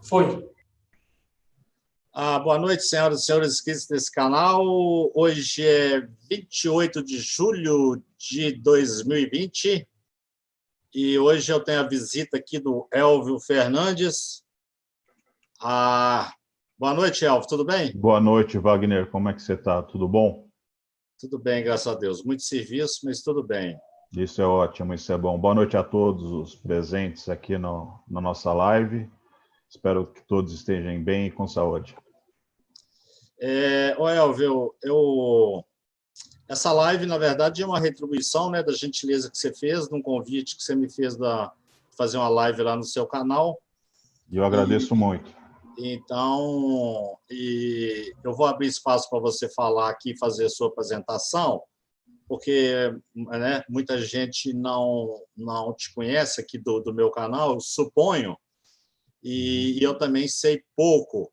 Foi. Boa noite, senhoras e senhores inscritos desse canal. Hoje é 28 de julho de 2020 e hoje eu tenho a visita aqui do Elvio Fernandes. Boa noite, Elvio, tudo bem? Boa noite, Wagner. Como é que você está? Tudo bom? Tudo bem, graças a Deus. Muito serviço, mas tudo bem. Isso é ótimo, isso é bom. Boa noite a todos os presentes aqui na nossa live. Espero que todos estejam bem e com saúde. Elvio, essa live, na verdade, é uma retribuição, né, da gentileza que você fez, de um convite que você me fez de fazer uma live lá no seu canal. E eu agradeço muito. Então, eu vou abrir espaço para você falar aqui e fazer a sua apresentação, porque, né, muita gente não te conhece aqui do meu canal, eu suponho, e eu também sei pouco.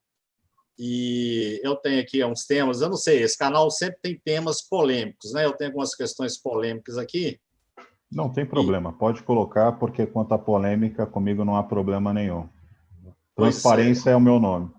E eu tenho aqui uns temas, eu não sei, esse canal sempre tem temas polêmicos, né? Eu tenho algumas questões polêmicas aqui. Não tem problema, pode colocar, porque quanto à polêmica, comigo não há problema nenhum. Transparência é o meu nome.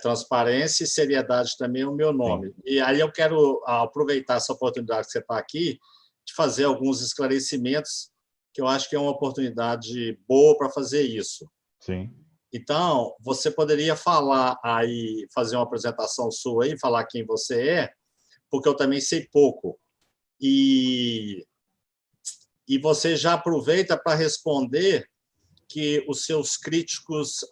Transparência e seriedade também é o meu nome. Sim. E aí eu quero aproveitar essa oportunidade que você está aqui, de fazer alguns esclarecimentos, que eu acho que é uma oportunidade boa para fazer isso. Sim. Então, você poderia falar aí, fazer uma apresentação sua aí, falar quem você é, porque eu também sei pouco. E você já aproveita para responder que os seus críticos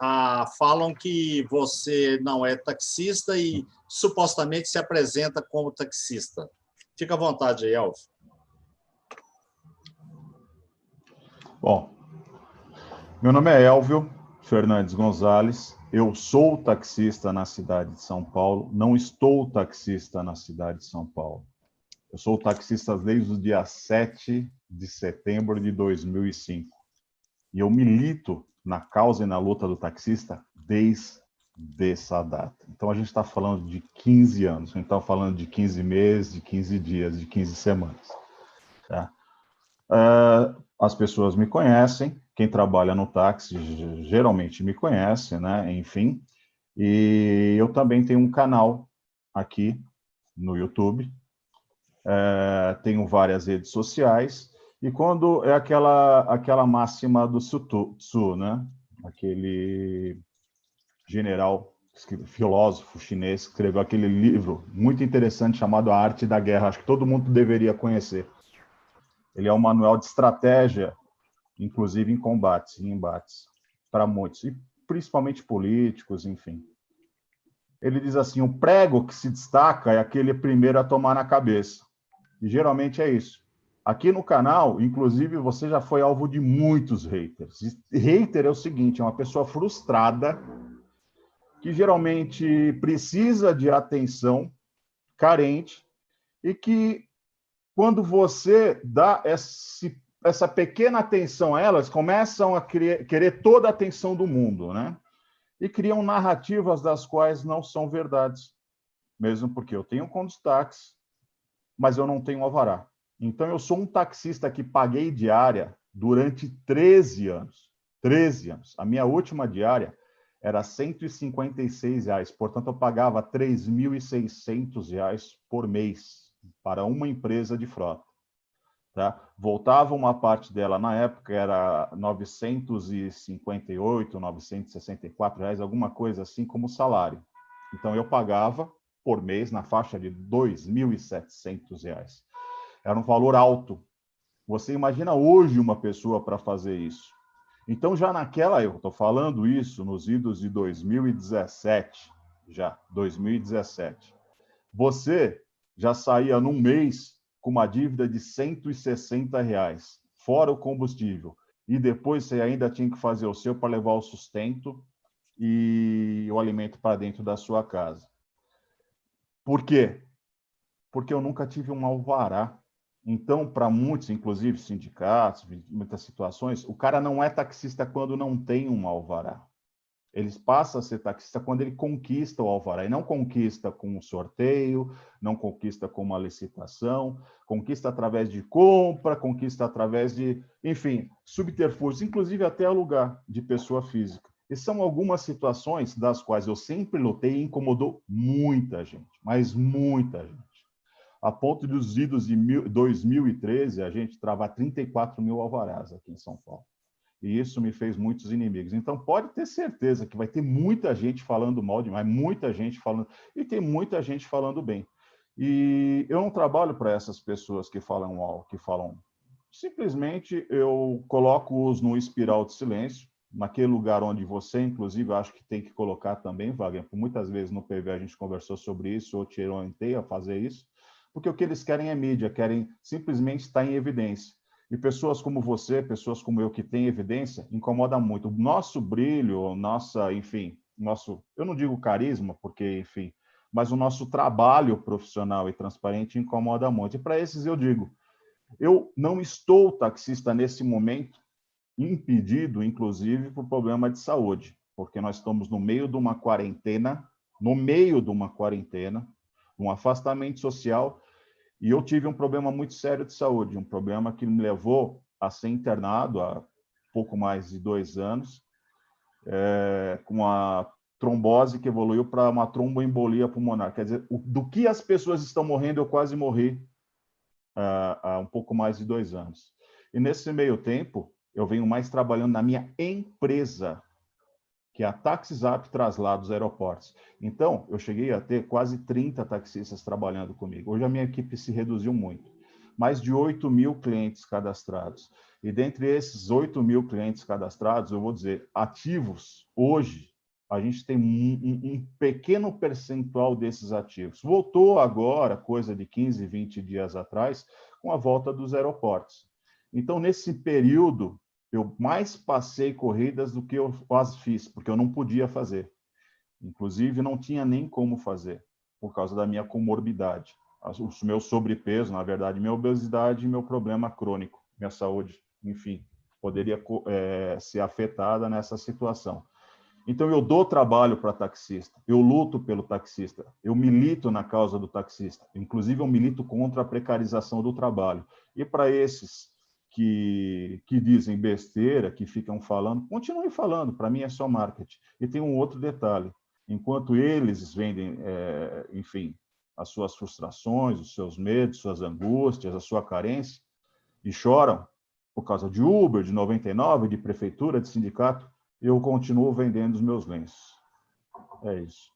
falam que você não é taxista e supostamente se apresenta como taxista. Fica à vontade aí, Elvio. Bom, meu nome é Elvio Fernandes Gonzalez, eu sou taxista na cidade de São Paulo, não estou taxista na cidade de São Paulo. Eu sou taxista desde o dia 7 de setembro de 2005. E eu milito na causa e na luta do taxista desde essa data. Então, a gente está falando de 15 anos, a gente está falando de 15 meses, de 15 dias, de 15 semanas. Tá? As pessoas me conhecem, quem trabalha no táxi geralmente me conhece, né? Enfim. E eu também tenho um canal aqui no YouTube, tenho várias redes sociais, e quando é aquela máxima do Sun Tzu, né? Aquele general, filósofo chinês, que escreveu aquele livro muito interessante chamado A Arte da Guerra, acho que todo mundo deveria conhecer. Ele é um manual de estratégia, inclusive em combates e embates, para muitos, e principalmente políticos, enfim. Ele diz assim, o prego que se destaca é aquele primeiro a tomar na cabeça. E geralmente é isso. Aqui no canal, inclusive, você já foi alvo de muitos haters. E hater é o seguinte, é uma pessoa frustrada que geralmente precisa de atenção, carente, e que quando você dá essa pequena atenção a elas, começam a querer toda a atenção do mundo, né? E criam narrativas das quais não são verdades. Mesmo porque eu tenho condutáxi, mas eu não tenho alvará. Então, eu sou um taxista que paguei diária durante 13 anos. 13 anos. A minha última diária era R$ 156. Portanto, eu pagava R$ 3.600 por mês para uma empresa de frota. Tá? Voltava uma parte dela, na época, era R$ 958, R$ 964, alguma coisa assim como salário. Então, eu pagava por mês na faixa de R$ 2.700. Era um valor alto. Você imagina hoje uma pessoa para fazer isso. Então, já naquela, eu estou falando isso nos idos de 2017, já, 2017. Você já saía num mês com uma dívida de R$ 160, fora o combustível. E depois você ainda tinha que fazer o seu para levar o sustento e o alimento para dentro da sua casa. Por quê? Porque eu nunca tive um alvará. Então, para muitos, inclusive sindicatos, muitas situações, o cara não é taxista quando não tem um alvará. Eles passam a ser taxista quando ele conquista o alvará. E não conquista com um sorteio, não conquista com uma licitação, conquista através de compra, conquista através de, enfim, subterfúgios, inclusive até alugar de pessoa física. E são algumas situações das quais eu sempre lutei e incomodou muita gente, mas muita gente. A ponto de os idos de 2013, a gente travar 34 mil alvarás aqui em São Paulo. E isso me fez muitos inimigos. Então, pode ter certeza que vai ter muita gente falando mal demais, muita gente falando... E tem muita gente falando bem. E eu não trabalho para essas pessoas que falam mal, que falam... Simplesmente, eu coloco-os num espiral de silêncio, naquele lugar onde você, inclusive, acho que tem que colocar também, Wagner. Muitas vezes no PV a gente conversou sobre isso, ou te orientei a fazer isso, porque o que eles querem é mídia, querem simplesmente estar em evidência. E pessoas como você, pessoas como eu que têm evidência, incomoda muito. O nosso brilho, nossa, enfim, eu não digo carisma, porque, enfim, mas o nosso trabalho profissional e transparente incomoda muito. E para esses eu digo, eu não estou taxista nesse momento, impedido, inclusive, por problema de saúde, porque nós estamos no meio de uma quarentena, um afastamento social, e eu tive um problema muito sério de saúde, um problema que me levou a ser internado há pouco mais de 2 anos, com a trombose que evoluiu para uma tromboembolia pulmonar. Quer dizer, do que as pessoas estão morrendo, eu quase morri há um pouco mais de 2 anos. E nesse meio tempo, eu venho mais trabalhando na minha empresa, que é a TaxiZap Traslados Aeroportos. Então, eu cheguei a ter quase 30 taxistas trabalhando comigo. Hoje a minha equipe se reduziu muito. Mais de 8 mil clientes cadastrados. E dentre esses 8 mil clientes cadastrados, eu vou dizer, ativos, hoje, a gente tem um pequeno percentual desses ativos. Voltou agora, coisa de 15, 20 dias atrás, com a volta dos aeroportos. Então, nesse período, eu mais passei corridas do que eu quase fiz, porque eu não podia fazer. Inclusive, não tinha nem como fazer, por causa da minha comorbidade. O meu sobrepeso, na verdade, minha obesidade e meu problema crônico, minha saúde, enfim, poderia ser afetada nessa situação. Então, eu dou trabalho para taxista, eu luto pelo taxista, eu milito na causa do taxista, inclusive eu milito contra a precarização do trabalho. E para esses que dizem besteira, que ficam falando, continuem falando, para mim é só marketing. E tem um outro detalhe, enquanto eles vendem, enfim, as suas frustrações, os seus medos, suas angústias, a sua carência, e choram por causa de Uber, de 99, de prefeitura, de sindicato, eu continuo vendendo os meus lenços. É isso.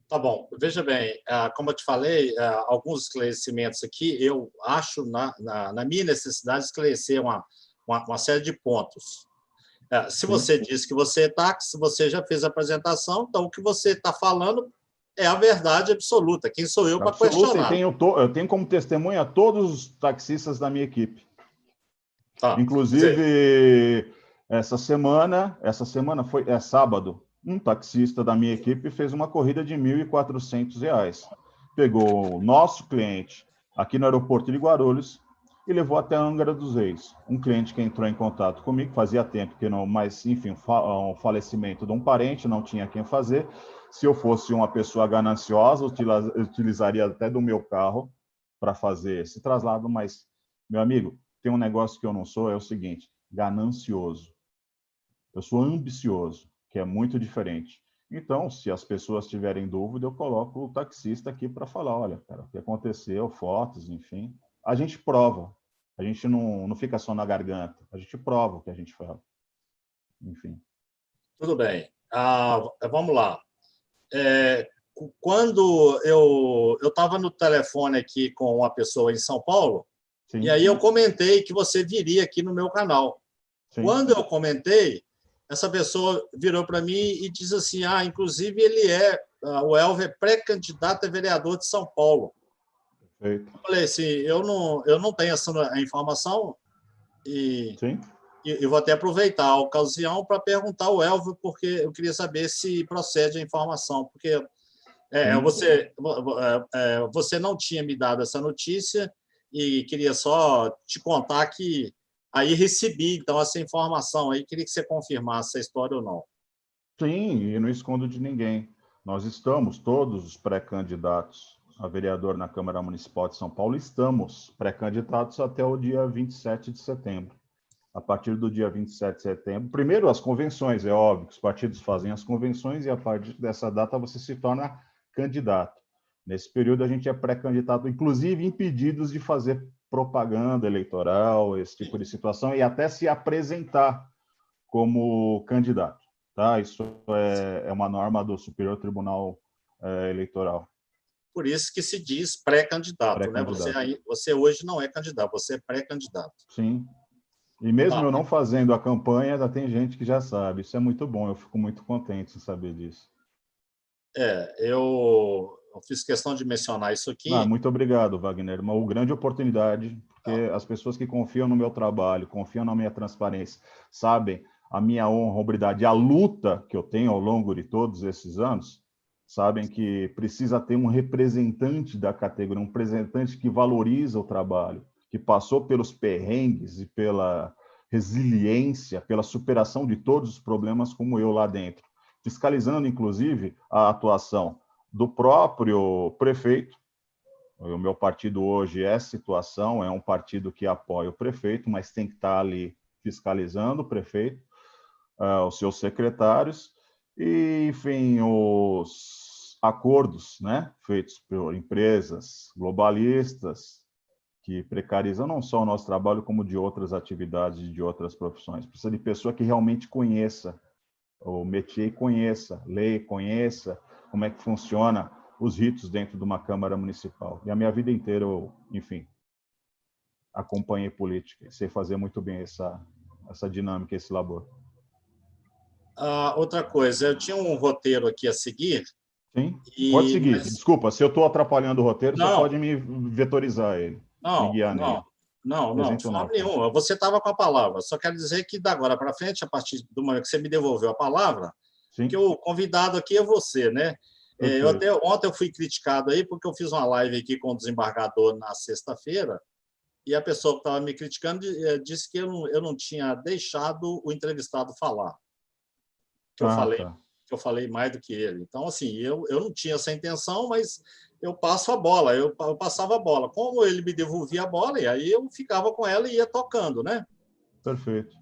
Tá bom. Veja bem, como eu te falei, alguns esclarecimentos aqui, eu acho, na minha necessidade, esclarecer uma série de pontos. Se você disse que você é táxi, você já fez a apresentação, então o que você está falando é a verdade absoluta. Quem sou eu para questionar? E eu tenho como testemunha todos os taxistas da minha equipe. Tá. Inclusive, essa semana é sábado, um taxista da minha equipe fez uma corrida de R$ 1.400. Pegou o nosso cliente aqui no aeroporto de Guarulhos e levou até Angra dos Reis. Um cliente que entrou em contato comigo, fazia tempo que não, mas enfim, um falecimento de um parente, não tinha quem fazer. Se eu fosse uma pessoa gananciosa, eu utilizaria até do meu carro para fazer esse traslado, mas, meu amigo, tem um negócio que eu não sou, é o seguinte, ganancioso. Eu sou ambicioso, que é muito diferente. Então, se as pessoas tiverem dúvida, eu coloco o taxista aqui para falar, olha, cara, o que aconteceu, fotos, enfim. A gente prova. A gente não fica só na garganta. A gente prova o que a gente fala. Enfim. Tudo bem. Vamos lá. Quando eu estava no telefone aqui com uma pessoa em São Paulo, sim, e aí eu comentei que você viria aqui no meu canal. Sim. Quando eu comentei, essa pessoa virou para mim e disse assim, inclusive o Elvio é pré-candidato a vereador de São Paulo. Perfeito. Eu falei assim, eu não tenho essa informação e vou até aproveitar a ocasião para perguntar ao Elvio, porque eu queria saber se procede a informação, porque você não tinha me dado essa notícia e queria só te contar que aí recebi, então, essa informação aí, queria que você confirmasse essa história ou não. Sim, e não escondo de ninguém. Nós estamos, todos os pré-candidatos a vereador na Câmara Municipal de São Paulo, estamos pré-candidatos até o dia 27 de setembro. a partir do dia 27 de setembro. Primeiro, as convenções, é óbvio que os partidos fazem as convenções e a partir dessa data você se torna candidato. Nesse período, a gente é pré-candidato, inclusive impedidos de fazer propaganda eleitoral, esse tipo de situação, e até se apresentar como candidato. Tá? Isso é uma norma do Superior Tribunal Eleitoral. Por isso que se diz pré-candidato, né? Você hoje não é candidato, você é pré-candidato. Sim. E mesmo eu não fazendo a campanha, ainda tem gente que já sabe. Isso é muito bom, eu fico muito contente em saber disso. Eu fiz questão de mencionar isso aqui. Muito obrigado, Wagner. Uma grande oportunidade, porque as pessoas que confiam no meu trabalho, confiam na minha transparência, sabem a minha honra, hombridade, a luta que eu tenho ao longo de todos esses anos, sabem que precisa ter um representante da categoria, um representante que valoriza o trabalho, que passou pelos perrengues e pela resiliência, pela superação de todos os problemas como eu lá dentro, fiscalizando, inclusive, a atuação do próprio prefeito. O meu partido hoje é Situação, é um partido que apoia o prefeito, mas tem que estar ali fiscalizando o prefeito, os seus secretários, e, enfim, os acordos, né, feitos por empresas globalistas que precarizam não só o nosso trabalho, como de outras atividades e de outras profissões. Precisa de pessoa que realmente conheça o métier e conheça, leia, conheça como é que funciona os ritos dentro de uma Câmara Municipal. E a minha vida inteira eu, enfim, acompanhei política e sei fazer muito bem essa dinâmica, esse labor. Outra coisa, eu tinha um roteiro aqui a seguir. Sim, pode seguir. Desculpa, se eu estou atrapalhando o roteiro, você pode me vetorizar ele, me guiar nele. Não, de forma nenhuma. Você estava com a palavra. Só quero dizer que, da agora para frente, a partir do momento que você me devolveu a palavra, que o convidado aqui é você, né? Ontem eu fui criticado aí porque eu fiz uma live aqui com o desembargador na sexta-feira e a pessoa que estava me criticando disse que eu não tinha deixado o entrevistado falar. Que eu falei mais do que ele. Então, assim, eu não tinha essa intenção, mas eu passo a bola, eu passava a bola. Como ele me devolvia a bola, e aí eu ficava com ela e ia tocando, né? Perfeito.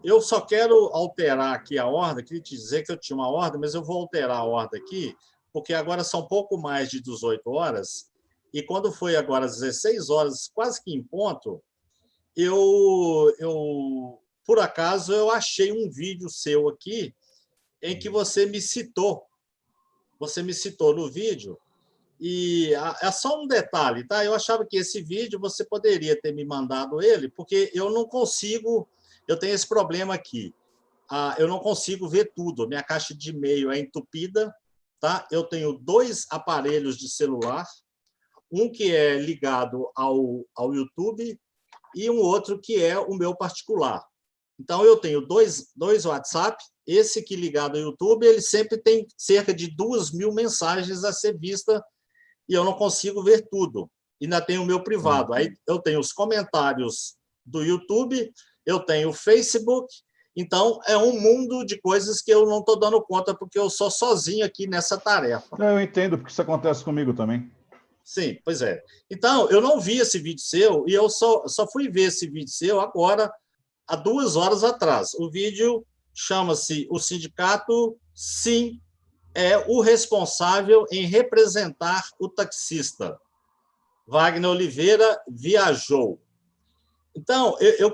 Eu só quero alterar aqui a ordem, queria te dizer que eu tinha uma ordem, mas eu vou alterar a ordem aqui, porque agora são pouco mais de 18 horas, e quando foi agora às 16 horas, quase que em ponto, por acaso, eu achei um vídeo seu aqui em que você me citou. Você me citou no vídeo. E é só um detalhe, tá? Eu achava que esse vídeo você poderia ter me mandado ele, porque eu não consigo, eu tenho esse problema aqui. Eu não consigo ver tudo. Minha caixa de e-mail é entupida, tá? Eu tenho 2 aparelhos de celular, um que é ligado ao YouTube e um outro que é o meu particular. Então, eu tenho dois WhatsApp. Esse que ligado ao YouTube, ele sempre tem cerca de 2.000 mensagens a ser vista e eu não consigo ver tudo. Ainda tenho o meu privado. Aí eu tenho os comentários do YouTube, eu tenho o Facebook. Então, é um mundo de coisas que eu não estou dando conta, porque eu sou sozinho aqui nessa tarefa. Eu entendo, porque isso acontece comigo também. Sim, pois é. Então, eu não vi esse vídeo seu e eu só fui ver esse vídeo seu agora, há 2 horas atrás. O vídeo chama-se O Sindicato, sim, é o responsável em representar o taxista. Wagner Oliveira viajou. Então, eu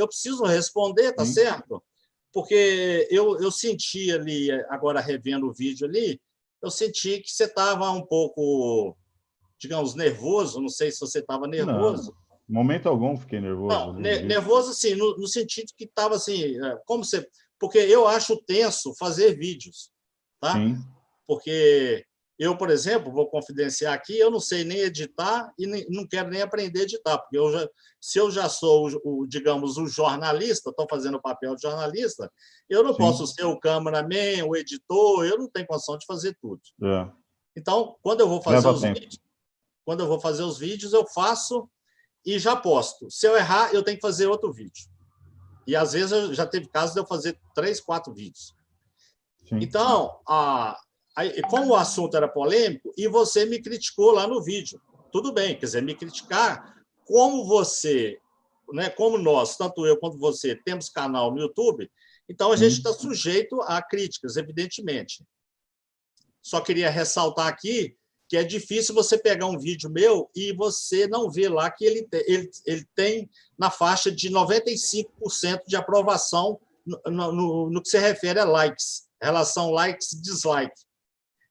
preciso responder, tá certo? Porque eu senti ali, agora revendo o vídeo ali, eu senti que você estava um pouco, digamos, nervoso. Não sei se você estava nervoso. Não. Momento algum fiquei nervoso. Não, nervoso assim, no sentido que estava assim, como você... Porque eu acho tenso fazer vídeos, tá? Sim. Porque eu, por exemplo, vou confidenciar aqui, eu não sei nem editar e não quero nem aprender a editar, porque se eu já sou, digamos, o jornalista, estou fazendo o papel de jornalista, eu não posso ser o cameraman, o editor, eu não tenho condição de fazer tudo. Então, quando eu vou fazer os vídeos, eu faço e já posto. Se eu errar, eu tenho que fazer outro vídeo. E, às vezes, já teve casos de eu fazer 3, 4 vídeos. Sim. Então, como o assunto era polêmico, e você me criticou lá no vídeo. Tudo bem, quer dizer, me criticar como você né, como nós, tanto eu quanto você, temos canal no YouTube, então a gente está sujeito a críticas, evidentemente. Só queria ressaltar aqui que é difícil você pegar um vídeo meu e você não ver lá que ele tem na faixa de 95% de aprovação no que se refere a likes, relação likes e dislike.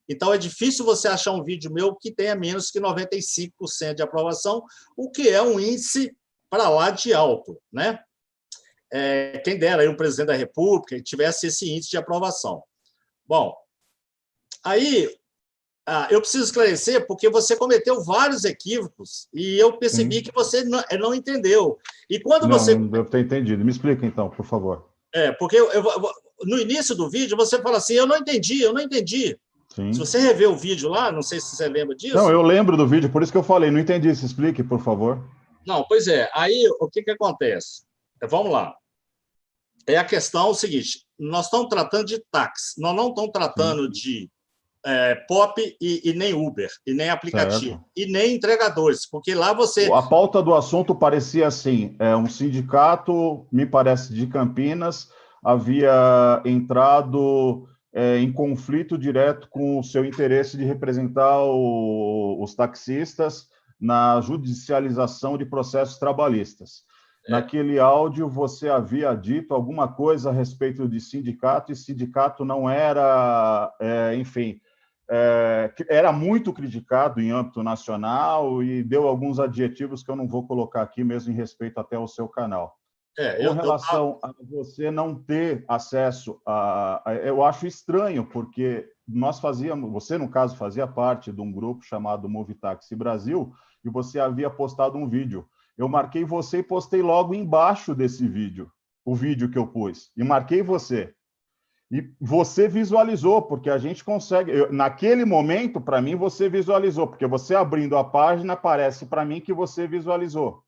Então, é difícil você achar um vídeo meu que tenha menos que 95% de aprovação, o que é um índice para lá de alto, né? Quem dera aí um presidente da República que tivesse esse índice de aprovação. Bom, aí eu preciso esclarecer porque você cometeu vários equívocos e eu percebi que você não entendeu. E quando você... Não devo ter entendido. Me explica, então, por favor. Porque no início do vídeo você fala assim, eu não entendi. Sim. Se você rever o vídeo lá, não sei se você lembra disso. Não, eu lembro do vídeo, por isso que eu falei, não entendi. Se explique, por favor. Não, pois é. Aí, o que acontece? Vamos lá. É a questão seguinte, nós estamos tratando de táxi, nós não estamos tratando de POP e nem Uber, e nem aplicativo, e nem entregadores, porque lá você... A pauta do assunto parecia assim, um sindicato, me parece, de Campinas, havia entrado em conflito direto com o seu interesse de representar os taxistas na judicialização de processos trabalhistas. Naquele áudio, você havia dito alguma coisa a respeito de sindicato, e sindicato não era, enfim, era muito criticado em âmbito nacional e deu alguns adjetivos que eu não vou colocar aqui, mesmo em respeito até ao seu canal. Com relação a você não ter acesso eu acho estranho, porque nós fazíamos, você, no caso, fazia parte de um grupo chamado Movitaxi Brasil, e você havia postado um vídeo. Eu marquei você e postei logo embaixo desse vídeo, o vídeo que eu pus, e marquei você. E você visualizou, porque a gente consegue... naquele momento, para mim, você visualizou, porque você abrindo a página, parece para mim que você visualizou.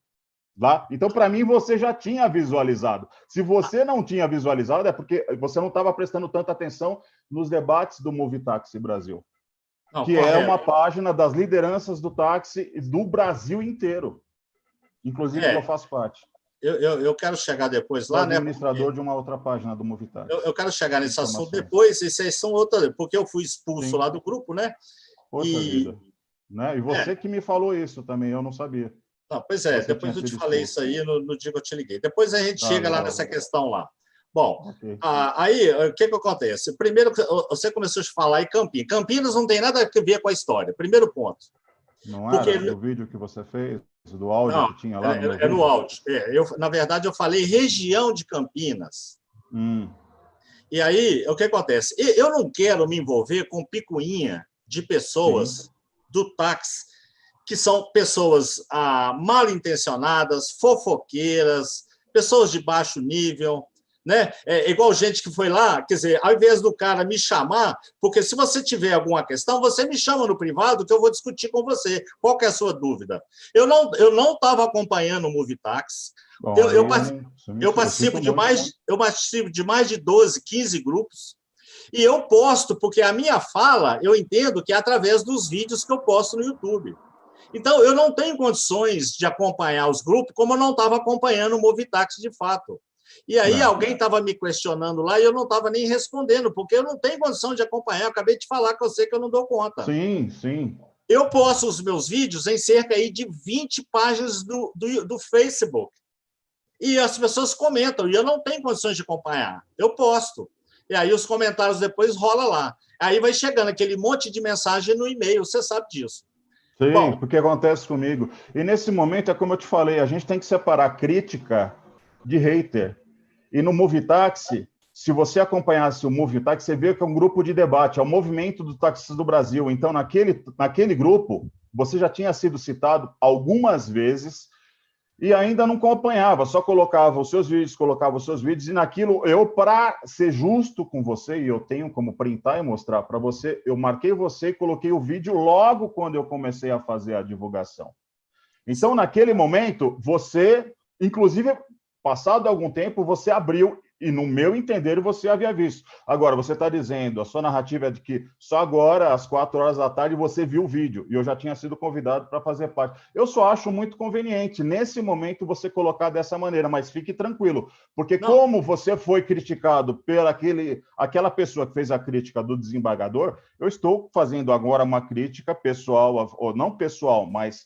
Lá? Então, para mim, você já tinha visualizado. Se você não tinha visualizado, é porque você não estava prestando tanta atenção nos debates do Movitaxi Brasil, que é uma página das lideranças do táxi do Brasil inteiro. Inclusive, eu faço parte. Eu quero chegar depois lá, né? Administrador de uma outra página do Movitaxi. Eu quero chegar nesse assunto depois, isso aí são outras, porque eu fui expulso lá do grupo, né? Poxa vida. Né? E você que me falou isso também, eu não sabia. Não, pois é, depois eu te falei isso aí no dia que eu te liguei. Depois a gente chega lá nessa questão lá. Bom, aí o que acontece? Primeiro, você começou a falar em Campinas. Campinas não tem nada a ver com a história. Primeiro ponto. Não era do vídeo que você fez, do áudio que tinha lá? É no áudio. Na verdade, eu falei região de Campinas. E aí, o que acontece? Eu não quero me envolver com picuinha de pessoas do táxi, que são pessoas mal intencionadas, fofoqueiras, pessoas de baixo nível, né? Igual gente que foi lá, quer dizer, ao invés do cara me chamar, porque se você tiver alguma questão, você me chama no privado que eu vou discutir com você. Qual que é a sua dúvida? Eu não estava acompanhando o Movitaxi. Eu participo de mais de 12, 15 grupos, e eu posto, porque a minha fala, eu entendo que é através dos vídeos que eu posto no YouTube. Então, eu não tenho condições de acompanhar os grupos, como eu não estava acompanhando o Movitaxi de fato. E aí alguém estava me questionando lá e eu não estava nem respondendo, porque eu não tenho condição de acompanhar. Eu acabei de falar com você que eu não dou conta. Sim, sim. Eu posto os meus vídeos em cerca aí de 20 páginas do Facebook. E as pessoas comentam, e eu não tenho condições de acompanhar. Eu posto. E aí os comentários depois rolam lá. Aí vai chegando aquele monte de mensagem no e-mail, você sabe disso. Sim, bom, porque acontece comigo. E nesse momento, é como eu te falei, a gente tem que separar crítica de hater. E no Movitaxi, se você acompanhasse o Movitaxi, você vê que é um grupo de debate, é o movimento dos taxistas do Brasil. Então, naquele grupo, você já tinha sido citado algumas vezes e ainda não acompanhava, só colocava os seus vídeos, e naquilo, para ser justo com você, e eu tenho como printar e mostrar para você, eu marquei você e coloquei o vídeo logo quando eu comecei a fazer a divulgação. Então, naquele momento, você, inclusive, passado algum tempo, você abriu E no meu entender, você havia visto. Agora, você está dizendo, a sua narrativa é de que só agora, às 4 horas da tarde, você viu o vídeo, e eu já tinha sido convidado para fazer parte. Eu só acho muito conveniente, nesse momento, você colocar dessa maneira, mas fique tranquilo, porque Não. como você foi criticado pela aquela pessoa que fez a crítica do desembargador, eu estou fazendo agora uma crítica pessoal, ou não pessoal, mas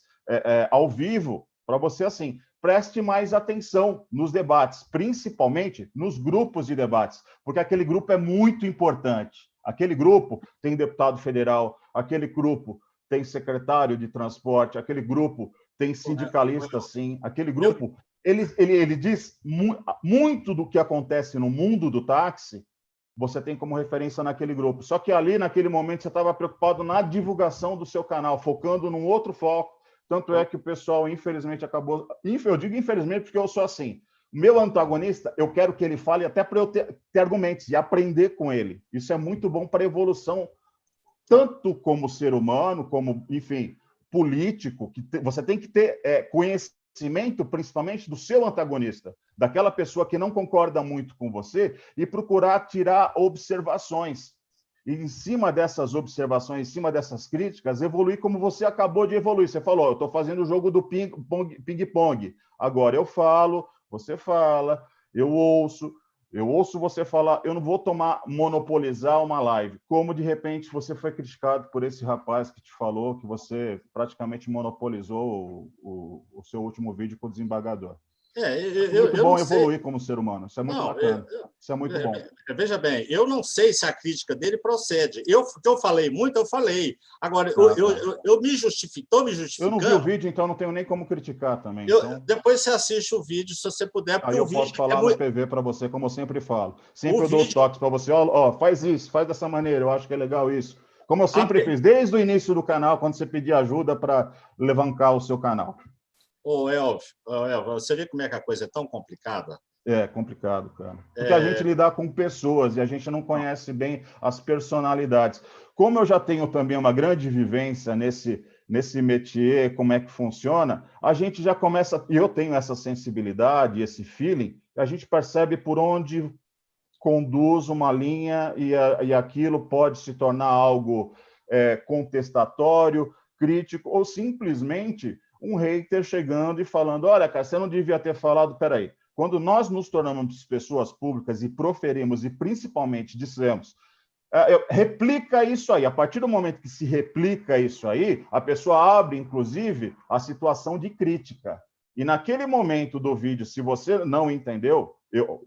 ao vivo, para você, assim, preste mais atenção nos debates, principalmente nos grupos de debates, porque aquele grupo é muito importante. Aquele grupo tem deputado federal, aquele grupo tem secretário de transporte, aquele grupo tem sindicalista, sim. Aquele grupo, ele diz muito do que acontece no mundo do táxi, você tem como referência naquele grupo. Só que ali, naquele momento, você estava preocupado na divulgação do seu canal, focando num outro foco. Tanto é que o pessoal, infelizmente, acabou... Eu digo infelizmente porque eu sou assim. O meu antagonista, eu quero que ele fale até para eu ter argumentos e aprender com ele. Isso é muito bom para a evolução, tanto como ser humano, como, enfim, político, que você tem que ter conhecimento, principalmente, do seu antagonista, daquela pessoa que não concorda muito com você, e procurar tirar observações. E em cima dessas observações, em cima dessas críticas, evoluir como você acabou de evoluir. Você falou, eu estou fazendo o jogo do ping-pong. Agora eu falo, você fala, eu ouço você falar, eu não vou monopolizar uma live. Como, de repente, você foi criticado por esse rapaz que te falou que você praticamente monopolizou o seu último vídeo com o desembargador. É muito bom evoluir como ser humano. Isso é muito bacana. Isso é muito bom. Veja bem, eu não sei se a crítica dele procede. Que eu falei muito, eu falei. Agora, eu me estou me justificando. Eu não vi o vídeo, então não tenho nem como criticar também. Então... Depois você assiste o vídeo, se você puder. Aí eu posso falar no PV para você, como eu sempre falo. Sempre eu dou os toques para você. Ó, faz isso, faz dessa maneira. Eu acho que é legal isso. Como eu sempre fiz, desde o início do canal, quando você pedia ajuda para levantar o seu canal. Elvio, você vê como é que a coisa é tão complicada? É complicado, cara. Porque a gente lidar com pessoas e a gente não conhece bem as personalidades. Como eu já tenho também uma grande vivência nesse métier, como é que funciona, a gente já começa... E eu tenho essa sensibilidade, esse feeling, a gente percebe por onde conduz uma linha e aquilo pode se tornar algo contestatório, crítico, ou simplesmente um hater chegando e falando, olha, cara, você não devia ter falado, peraí. Quando nós nos tornamos pessoas públicas e proferimos, e principalmente dissemos, replica isso aí. A partir do momento que se replica isso aí, a pessoa abre, inclusive, a situação de crítica. E naquele momento do vídeo, se você não entendeu,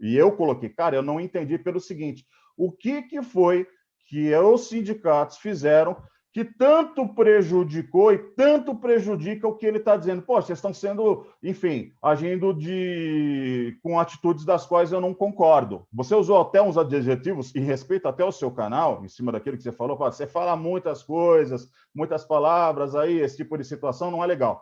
eu coloquei, cara, eu não entendi pelo seguinte, o que foi que os sindicatos fizeram que tanto prejudicou e tanto prejudica o que ele está dizendo. Pô, vocês estão sendo, enfim, agindo com atitudes das quais eu não concordo. Você usou até uns adjetivos, em respeito até ao seu canal, em cima daquilo que você falou, você fala muitas coisas, muitas palavras aí, esse tipo de situação não é legal.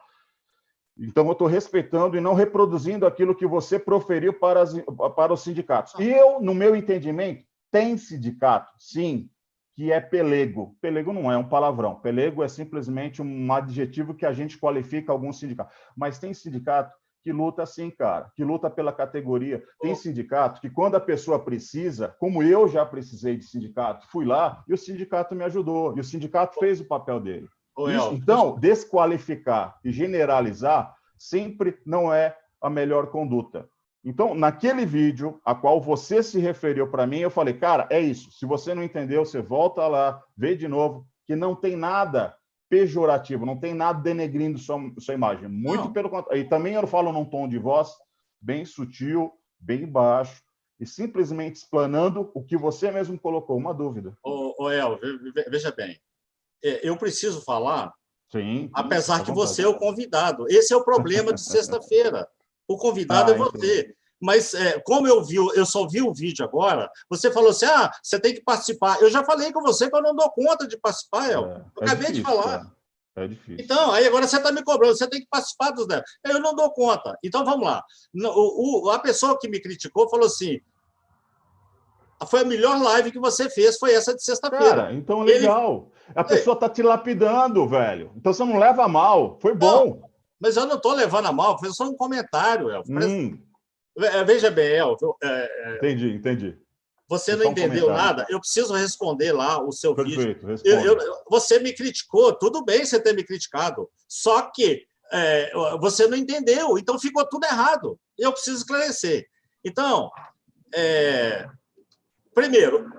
Então, eu estou respeitando e não reproduzindo aquilo que você proferiu para os sindicatos. E eu, no meu entendimento, tem sindicato, sim, que é pelego. Pelego não é um palavrão. Pelego é simplesmente um adjetivo que a gente qualifica algum sindicato. Mas tem sindicato que luta assim, cara, que luta pela categoria. Tem sindicato que, quando a pessoa precisa, como eu já precisei de sindicato, fui lá e o sindicato me ajudou. E o sindicato fez o papel dele. Então, desqualificar e generalizar sempre não é a melhor conduta. Então, naquele vídeo a qual você se referiu para mim, eu falei, cara, é isso. Se você não entendeu, você volta lá, vê de novo, que não tem nada pejorativo, não tem nada denegrindo sua imagem. Muito pelo contrário. E também eu falo num tom de voz bem sutil, bem baixo, e simplesmente explanando o que você mesmo colocou, uma dúvida. El, veja bem, eu preciso falar, sim, apesar que você é o convidado. Esse é o problema de sexta-feira. O convidado é você. Entendi. Mas, como eu só vi o vídeo agora, você falou assim, você tem que participar. Eu já falei com você que eu não dou conta de participar, El. Eu acabei difícil, de falar. É difícil. Então, aí agora você está me cobrando, você tem que participar dos debates. Eu não dou conta. Então, vamos lá. A pessoa que me criticou falou assim, foi a melhor live que você fez, foi essa de sexta-feira. Cara, então legal. A pessoa está te lapidando, velho. Então você não leva a mal. Foi bom. Não, mas eu não estou levando a mal, foi só um comentário, El. Veja bem, Elvio, Entendi. você É não só um entendeu comentário. nada, eu preciso responder lá o seu vídeo. Perfeito, responde. Você me criticou, tudo bem você ter me criticado, só que você não entendeu, então ficou tudo errado. Eu preciso esclarecer. Então, primeiro,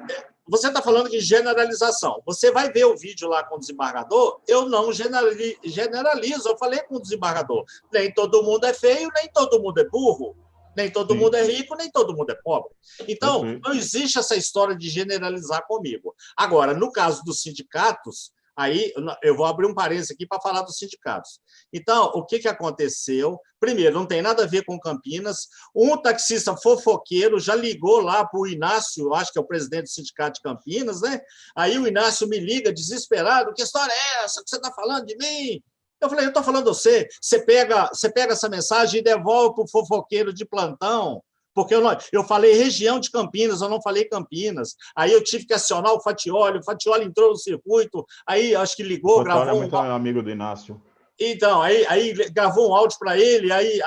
você está falando de generalização. Você vai ver o vídeo lá com o desembargador, eu não generalizo, eu falei com o desembargador. Nem todo mundo é feio, nem todo mundo é burro. Nem todo mundo é rico, nem todo mundo é pobre. Então, não existe essa história de generalizar comigo. Agora, no caso dos sindicatos, aí eu vou abrir um parênteses aqui para falar dos sindicatos. Então, o que aconteceu? Primeiro, não tem nada a ver com Campinas. Um taxista fofoqueiro já ligou lá para o Inácio, acho que é o presidente do sindicato de Campinas, né? Aí o Inácio me liga desesperado: que história é essa que você está falando de mim? Eu falei: eu estou falando de você. Você pega essa mensagem e devolve para o fofoqueiro de plantão, porque eu falei região de Campinas, eu não falei Campinas. Aí eu tive que acionar o Fatioli entrou no circuito, aí acho que ligou, o gravou. É muito amigo do Inácio. Então, aí gravou um áudio para ele, aí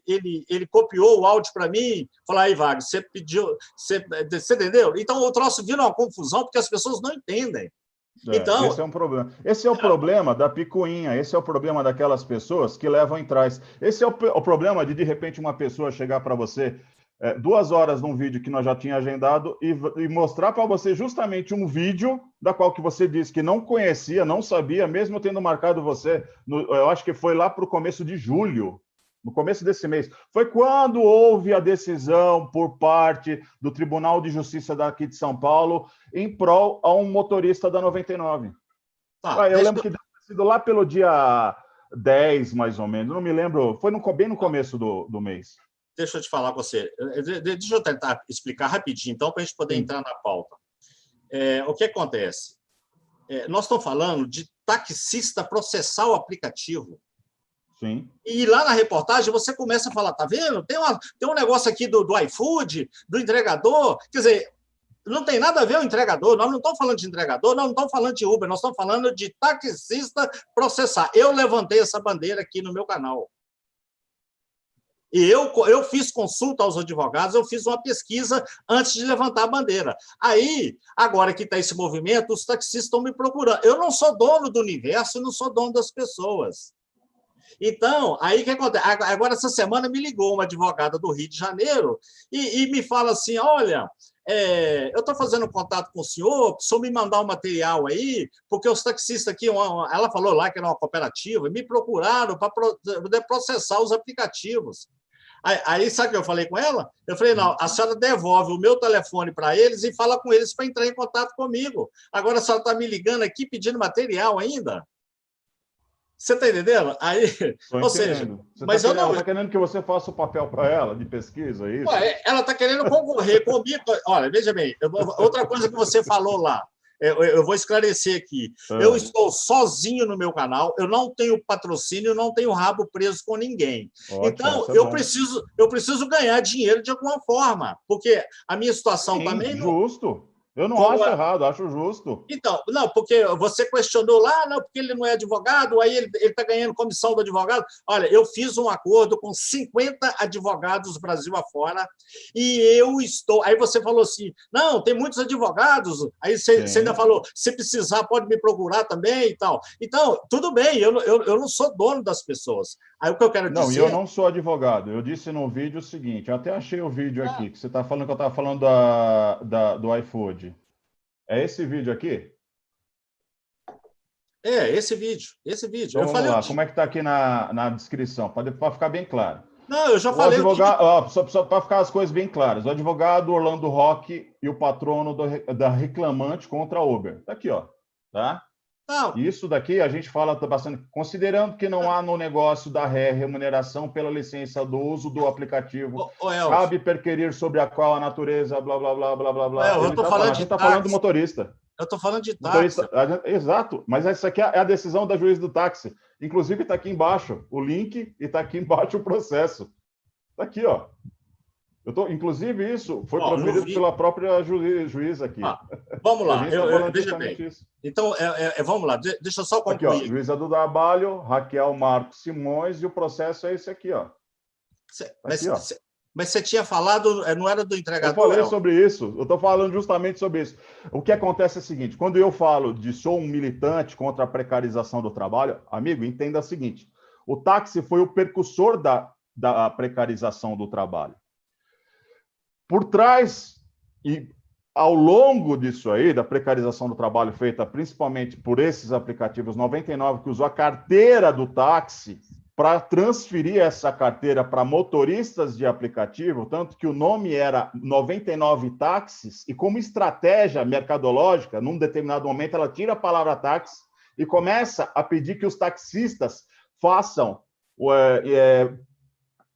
ele copiou o áudio para mim, falou: aí, Wagner, você pediu, você entendeu? Então, o troço vira uma confusão, porque as pessoas não entendem. Então, esse é um problema. Esse é o problema da picuinha, esse é o problema daquelas pessoas que levam em trás. Esse é o problema de repente, uma pessoa chegar para você 2 horas num vídeo que nós já tínhamos agendado e mostrar para você justamente um vídeo da qual que você disse que não conhecia, não sabia, mesmo tendo marcado você, eu acho que foi lá para o começo de julho, no começo desse mês. Foi quando houve a decisão por parte do Tribunal de Justiça daqui de São Paulo em prol a um motorista da 99. Eu lembro que deve ter sido lá pelo dia 10, mais ou menos, não me lembro, foi bem no começo do mês. Deixa eu te falar com você. Deixa eu tentar explicar rapidinho, então, para a gente poder entrar na pauta. O que acontece? Nós estamos falando de taxista processar o aplicativo. Sim. E lá na reportagem você começa a falar: tá vendo? Tem um negócio aqui do iFood, do entregador. Quer dizer, não tem nada a ver o entregador. Nós não estamos falando de entregador, nós não estamos falando de Uber, nós estamos falando de taxista processar. Eu levantei essa bandeira aqui no meu canal. E eu fiz consulta aos advogados, eu fiz uma pesquisa antes de levantar a bandeira. Aí, agora que está esse movimento, os taxistas estão me procurando. Eu não sou dono do universo, não sou dono das pessoas. Então, aí o que acontece? Agora, essa semana, me ligou uma advogada do Rio de Janeiro e me fala assim: olha, eu estou fazendo contato com o senhor me mandar um material aí, porque os taxistas aqui, ela falou lá que era uma cooperativa, me procuraram para poder processar os aplicativos. Aí, sabe o que eu falei com ela? Eu falei: não, a senhora devolve o meu telefone para eles e fala com eles para entrar em contato comigo. Agora a senhora está me ligando aqui pedindo material ainda? Você está entendendo? Aí, ou seja, mas ela está querendo que você faça o papel para ela de pesquisa, é isso? Ela está querendo concorrer comigo. Olha, veja bem, outra coisa que você falou lá, eu vou esclarecer aqui. Eu estou sozinho no meu canal, eu não tenho patrocínio, não tenho rabo preso com ninguém. Ótimo, então, eu preciso ganhar dinheiro de alguma forma, porque a minha situação também... Justo. Eu não acho errado, acho justo. Então, não, porque você questionou lá, não, porque ele não é advogado, aí ele está ganhando comissão do advogado. Olha, eu fiz um acordo com 50 advogados Brasil afora e eu estou... Aí você falou assim: não, tem muitos advogados. Aí você ainda falou: se precisar, pode me procurar também e tal. Então, tudo bem, eu não sou dono das pessoas. Aí o que eu quero dizer... Não, e eu não sou advogado. Eu disse no vídeo o seguinte, eu até achei o vídeo aqui, que você está falando que eu estava falando do iFood. É esse vídeo aqui? Esse vídeo. Então, vamos lá, como é que está aqui na descrição, para ficar bem claro. Não, eu já falei... Só para ficar as coisas bem claras. O advogado Orlando Roque e o patrono da reclamante contra a Uber. Está aqui, ó. Tá? Não. Isso daqui a gente fala bastante, considerando que não há no negócio da remuneração pela licença do uso do aplicativo, cabe perquirir sobre a qual a natureza, blá, blá, blá, blá, blá, blá. Eu estou falando a gente está falando do motorista. Eu estou falando de táxi. Exato, mas essa aqui é a decisão da juiz do táxi. Inclusive, está aqui embaixo o link e está aqui embaixo o processo. Está aqui, ó. Inclusive, isso foi proferido pela própria juíza aqui. Vamos lá, veja bem. Isso. Então, vamos lá, deixa eu só concluir. Aqui, ó, juíza do trabalho, Raquel Marcos Simões, e o processo é esse aqui, ó. Aqui, ó. Mas você tinha falado, não era do entregador? Eu falei sobre isso, eu estou falando justamente sobre isso. O que acontece é o seguinte, quando eu falo de sou um militante contra a precarização do trabalho, amigo, entenda o seguinte, o táxi foi o precursor da precarização do trabalho. Por trás e ao longo disso aí, da precarização do trabalho feita principalmente por esses aplicativos 99 que usou a carteira do táxi para transferir essa carteira para motoristas de aplicativo, tanto que o nome era 99 táxis, e como estratégia mercadológica, num determinado momento, ela tira a palavra táxi e começa a pedir que os taxistas façam,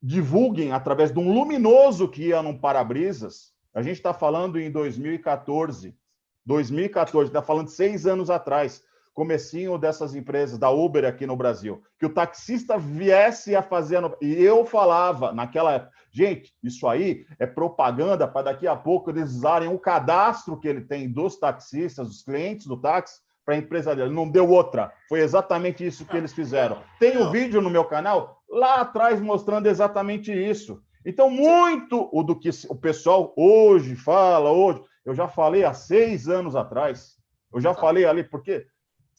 divulguem através de um luminoso que ia num para-brisas. A gente está falando em 2014, está falando de 6 anos atrás, comecinho dessas empresas, da Uber aqui no Brasil, que o taxista viesse a fazer... E eu falava naquela época, gente, isso aí é propaganda para daqui a pouco eles usarem o cadastro que ele tem dos taxistas, dos clientes do táxi, para a empresa dele. Não deu outra. Foi exatamente isso que eles fizeram. Tem um vídeo no meu canal lá atrás mostrando exatamente isso. Então, muito do que o pessoal hoje fala, eu já falei há 6 anos atrás. Eu já falei ali, porque...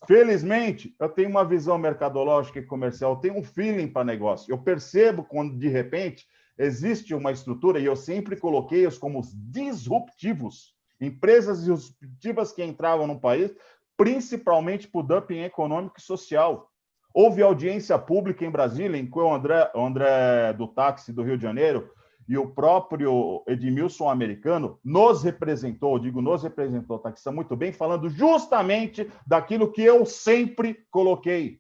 Felizmente, eu tenho uma visão mercadológica e comercial, eu tenho um feeling para negócio. Eu percebo quando, de repente, existe uma estrutura, e eu sempre coloquei-os como disruptivos, empresas disruptivas que entravam no país, principalmente por dumping econômico e social. Houve audiência pública em Brasília, em que o André do táxi do Rio de Janeiro e o próprio Edmilson Americano nos representou, taxista muito bem, falando justamente daquilo que eu sempre coloquei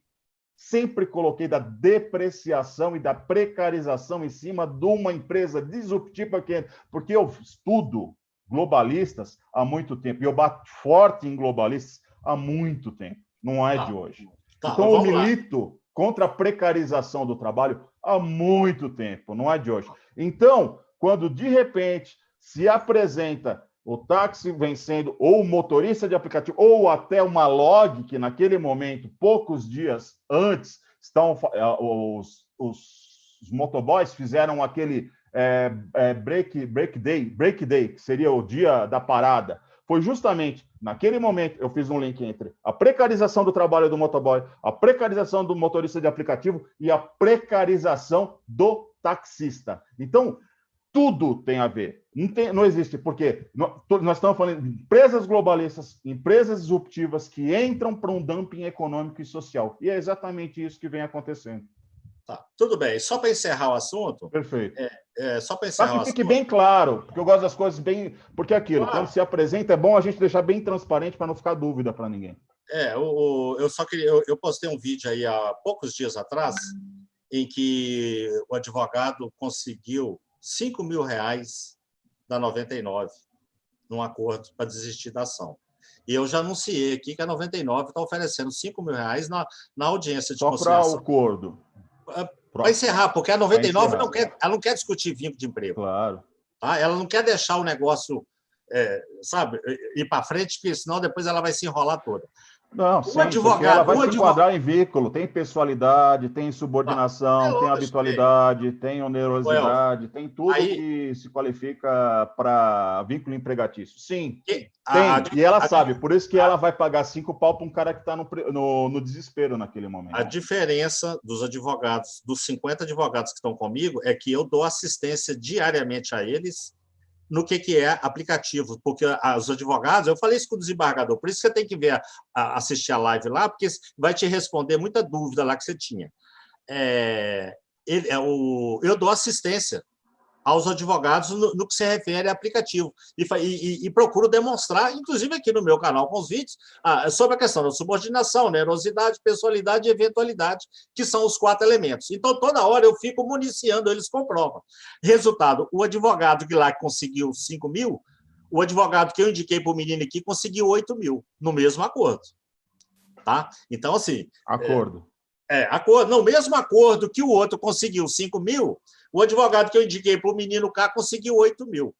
da depreciação e da precarização em cima de uma empresa disruptiva, porque eu estudo globalistas há muito tempo, e eu bato forte em globalistas há muito tempo, não é de hoje. Então, eu milito contra a precarização do trabalho há muito tempo, não é de hoje. Então, quando de repente se apresenta o táxi vencendo, ou o motorista de aplicativo, ou até uma log, que naquele momento, poucos dias antes, os motoboys fizeram aquele break day, que seria o dia da parada. Foi justamente naquele momento eu fiz um link entre a precarização do trabalho do motoboy, a precarização do motorista de aplicativo e a precarização do taxista. Então, tudo tem a ver. Não existe, porque nós estamos falando de empresas globalistas, empresas disruptivas que entram para um dumping econômico e social. E é exatamente isso que vem acontecendo. Tá, tudo bem. Só para encerrar o assunto... Perfeito. Só para encerrar para que fique bem claro, porque eu gosto das coisas bem... Porque aquilo, quando se apresenta, é bom a gente deixar bem transparente para não ficar dúvida para ninguém. Eu postei um vídeo aí há poucos dias atrás em que o advogado conseguiu R$5.000 da 99 num acordo para desistir da ação. E eu já anunciei aqui que a 99 está oferecendo R$5.000 na audiência de conciliação. Só para o acordo. Para encerrar, porque a 99 ela não quer discutir vínculo de emprego. Claro. Tá? Ela não quer deixar o negócio ir para frente, porque senão depois ela vai se enrolar toda. Não, sim, porque ela vai se enquadrar em vínculo. Tem pessoalidade, tem subordinação, tem habitualidade, tem onerosidade, tem tudo que se qualifica para vínculo empregatício. Sim, tem. E ela sabe, por isso que ela vai pagar 5 pau para um cara que está no desespero naquele momento. A diferença dos advogados, dos 50 advogados que estão comigo, é que eu dou assistência diariamente a eles no que é aplicativo, porque os advogados, eu falei isso com o desembargador, por isso que você tem que assistir a live lá, porque vai te responder muita dúvida lá que você tinha. Eu dou assistência aos advogados no que se refere a aplicativo, e procuro demonstrar, inclusive aqui no meu canal com os vídeos, sobre a questão da subordinação, onerosidade, pessoalidade e eventualidade, que são os 4 elementos. Então, toda hora eu fico municiando eles com prova. Resultado, o advogado que lá conseguiu 5.000, o advogado que eu indiquei para o menino aqui conseguiu 8.000, no mesmo acordo. Tá? Então, assim... Acordo. No mesmo acordo que o outro conseguiu 5.000, o advogado que eu indiquei para o menino cá conseguiu 8.000.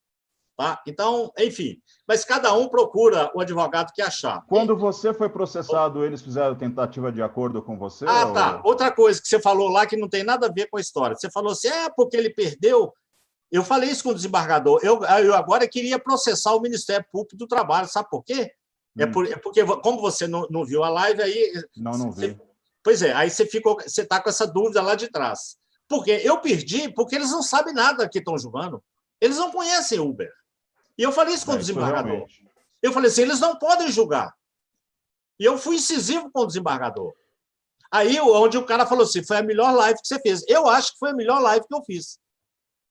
Tá? Então, enfim, mas cada um procura o advogado que achar. Quando você foi processado, eles fizeram tentativa de acordo com você? Tá. Outra coisa que você falou lá que não tem nada a ver com a história. Você falou assim, porque ele perdeu Eu falei isso com o desembargador. Eu agora queria processar o Ministério Público do Trabalho. Sabe por quê? É porque, como você não viu a live, aí... Não vi. Pois é, aí você está com essa dúvida lá de trás. Porque eu perdi porque eles não sabem nada que estão julgando. Eles não conhecem Uber. E eu falei isso com o desembargador. Realmente. Eu falei assim, eles não podem julgar. E eu fui incisivo com o desembargador. Aí, onde o cara falou assim, foi a melhor live que você fez. Eu acho que foi a melhor live que eu fiz.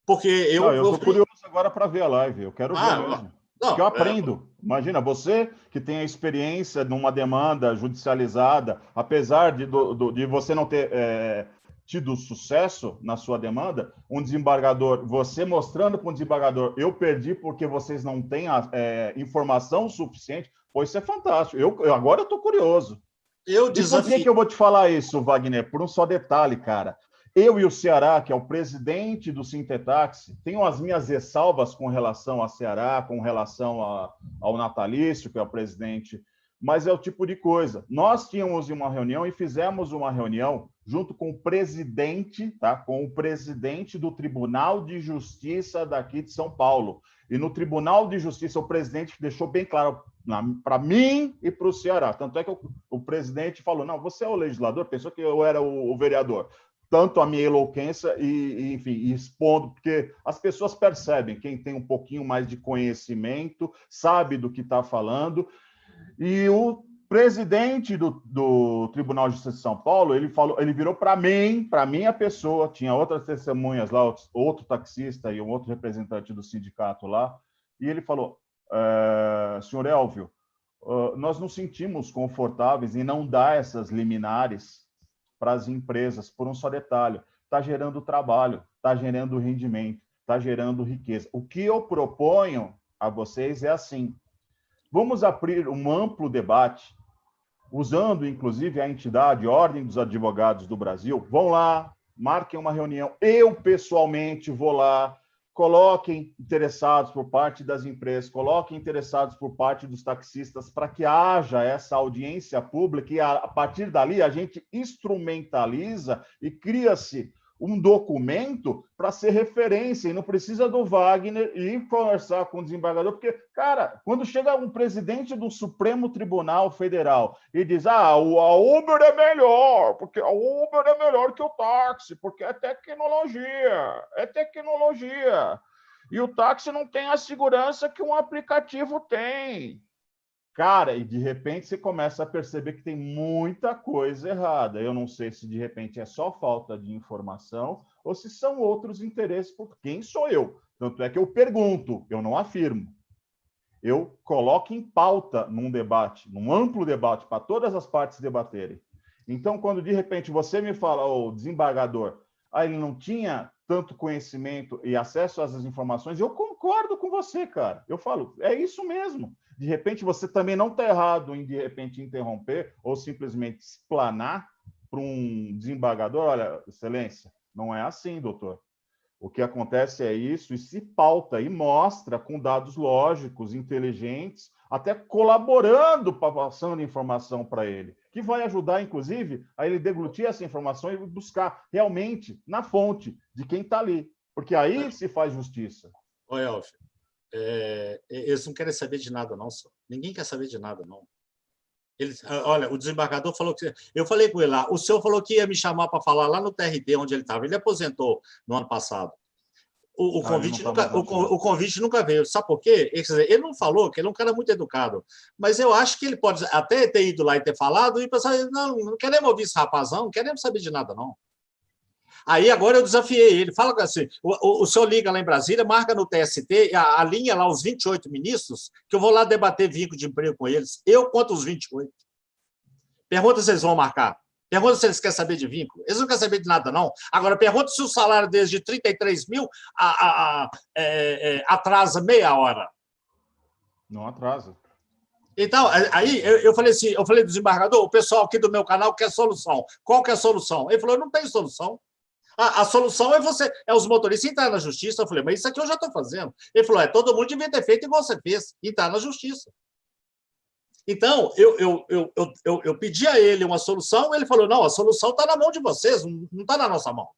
Porque eu estou curioso agora para ver a live. Eu quero ver mesmo. Porque eu aprendo. Imagina, você que tem a experiência numa demanda judicializada, apesar de você não ter tido sucesso na sua demanda, um desembargador, você mostrando para um desembargador, eu perdi porque vocês não têm informação suficiente, pois isso é fantástico. Agora eu estou curioso. E por que eu vou te falar isso, Wagner? Por um só detalhe, cara. Eu e o Ceará, que é o presidente do Sintetaxi, tenho as minhas ressalvas com relação a Ceará, com relação ao Natalício, que é o presidente, mas é o tipo de coisa. Nós tínhamos uma reunião e fizemos uma reunião junto com o presidente, tá? Com o presidente do Tribunal de Justiça daqui de São Paulo. E no Tribunal de Justiça, o presidente deixou bem claro para mim e para o Ceará. Tanto é que o presidente falou, não, você é o legislador, pensou que eu era o vereador. Tanto a minha eloquência e, enfim, expondo, porque as pessoas percebem, quem tem um pouquinho mais de conhecimento, sabe do que está falando. E o presidente do Tribunal de Justiça de São Paulo, ele virou para mim, a pessoa, tinha outras testemunhas lá, outro taxista e um outro representante do sindicato lá, e ele falou, senhor Elvio, nós nos sentimos confortáveis em não dar essas liminares para as empresas, por um só detalhe, está gerando trabalho, está gerando rendimento, está gerando riqueza. O que eu proponho a vocês é assim, vamos abrir um amplo debate, usando, inclusive, a entidade Ordem dos Advogados do Brasil, vão lá, marquem uma reunião, eu, pessoalmente, vou lá, coloquem interessados por parte das empresas, coloquem interessados por parte dos taxistas para que haja essa audiência pública e, a partir dali, a gente instrumentaliza e cria-se um documento para ser referência, e não precisa do Wagner ir conversar com o desembargador, porque, cara, quando chega um presidente do Supremo Tribunal Federal e diz, a Uber é melhor, porque a Uber é melhor que o táxi, porque é tecnologia, e o táxi não tem a segurança que um aplicativo tem. Cara, e de repente você começa a perceber que tem muita coisa errada. Eu não sei se de repente é só falta de informação ou se são outros interesses, por quem sou eu. Tanto é que eu pergunto, eu não afirmo. Eu coloco em pauta num debate, num amplo debate, para todas as partes debaterem. Então, quando de repente você me fala, o desembargador, ele não tinha tanto conhecimento e acesso às informações, eu concordo com você, cara. Eu falo, é isso mesmo. De repente, você também não está errado em, de repente, interromper ou simplesmente explanar para um desembargador, olha, excelência, não é assim, doutor. O que acontece é isso, e se pauta e mostra com dados lógicos, inteligentes, até colaborando, passando informação para ele, que vai ajudar, inclusive, a ele deglutir essa informação e buscar realmente na fonte de quem está ali. Porque aí se faz justiça. Ô, Elvio, eles não querem saber de nada, não, senhor. Ninguém quer saber de nada, não. Olha, o desembargador falou que... Eu falei com ele lá, o senhor falou que ia me chamar para falar lá no TRT, onde ele estava. Ele aposentou no ano passado. O convite nunca veio. Sabe por quê? Ele não falou, que ele é um cara muito educado. Mas eu acho que ele pode até ter ido lá e ter falado, e o pessoal, não queremos ouvir esse rapazão, não queremos saber de nada, não. Aí agora eu desafiei ele. Fala assim, o senhor liga lá em Brasília, marca no TST, a linha lá, os 28 ministros, que eu vou lá debater vínculo de emprego com eles. Eu contra os 28. Pergunta se eles vão marcar. Pergunta se eles querem saber de vínculo. Eles não querem saber de nada, não. Agora, pergunta se o salário deles de 33 mil atrasa meia hora. Não atrasa. Então, aí eu falei assim, eu falei do desembargador, o pessoal aqui do meu canal quer solução. Qual que é a solução? Ele falou, não tem solução. A solução é os motoristas entrar na justiça. Eu falei, mas isso aqui eu já estou fazendo. Ele falou, todo mundo devia ter feito igual você fez, entrar na justiça. Então, eu pedi a ele uma solução, ele falou, não, a solução está na mão de vocês, não está na nossa mão.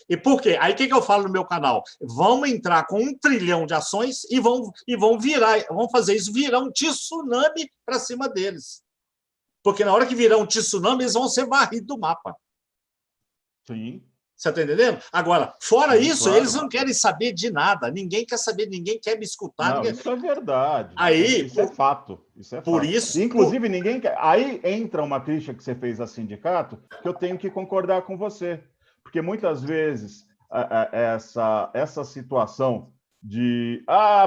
E por quê? Aí o que eu falo no meu canal? Vamos entrar com 1 trilhão de ações e vão fazer isso virar um tsunami para cima deles. Porque na hora que virar um tsunami, eles vão ser varridos do mapa. Sim. Você está entendendo? Agora, fora isso, claro. eles não querem saber de nada. Ninguém quer saber, ninguém quer me escutar. Não, isso é verdade. Aí, isso é fato. Isso é por fato. isso. Inclusive, ninguém quer. Aí entra uma crítica que você fez a sindicato, que eu tenho que concordar com você. Porque muitas vezes essa situação de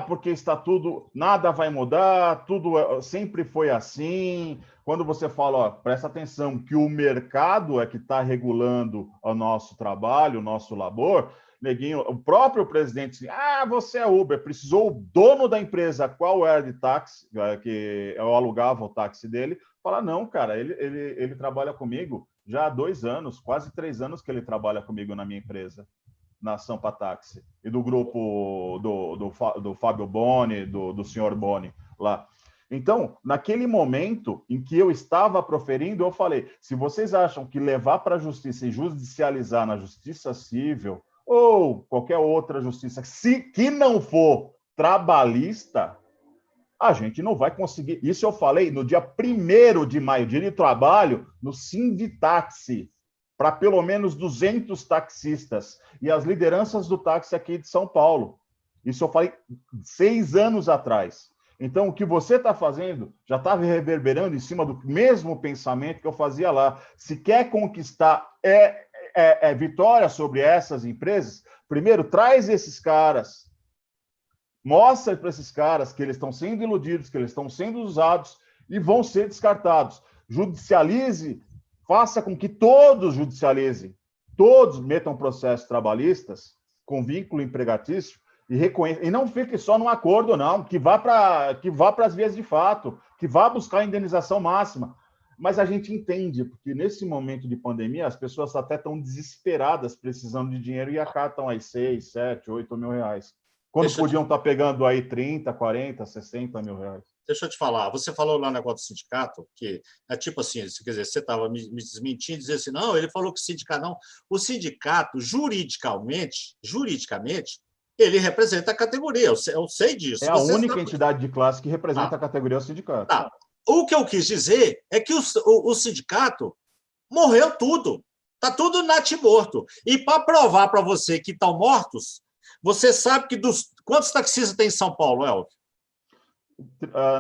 porque está tudo, nada vai mudar, tudo sempre foi assim. Quando você fala, presta atenção, que o mercado é que está regulando o nosso trabalho, o nosso labor, neguinho, o próprio presidente disse, você é Uber, precisou o dono da empresa, qual era de táxi, que eu alugava o táxi dele, falar, não, cara, ele trabalha comigo já há 2 anos, quase 3 anos que ele trabalha comigo na minha empresa, na Sampa Táxi, e do grupo do Fábio Boni, do senhor Boni lá. Então, naquele momento em que eu estava proferindo, eu falei, se vocês acham que levar para a justiça e judicializar na justiça civil ou qualquer outra justiça, que não for trabalhista, a gente não vai conseguir. Isso eu falei no dia 1º de maio, dia de trabalho, no Sinditáxi, para pelo menos 200 taxistas e as lideranças do táxi aqui de São Paulo. Isso eu falei 6 anos atrás. Então, o que você está fazendo já está reverberando em cima do mesmo pensamento que eu fazia lá. Se quer conquistar vitória sobre essas empresas, primeiro, traz esses caras, mostra para esses caras que eles estão sendo iludidos, que eles estão sendo usados e vão ser descartados. Judicialize, faça com que todos judicializem, todos metam processos trabalhistas com vínculo empregatício e não fique só num acordo, não, que vá para as vias de fato, que vá buscar a indenização máxima. Mas a gente entende, porque nesse momento de pandemia, as pessoas até estão desesperadas, precisando de dinheiro e acatam aí 6, 7, 8 mil reais. Quando podiam estar pegando aí 30, 40, 60 mil reais. Deixa eu te falar, você falou lá no negócio do sindicato, que é tipo assim, quer dizer, você estava me desmentindo, dizendo assim, não, ele falou que o sindicato não. O sindicato, juridicamente, ele representa a categoria, eu sei disso. É a única entidade de classe que representa a categoria do sindicato. Tá. O que eu quis dizer é que o sindicato morreu tudo. Está tudo natimorto. E para provar para você que estão mortos, você sabe que quantos taxistas tem em São Paulo, Elvio?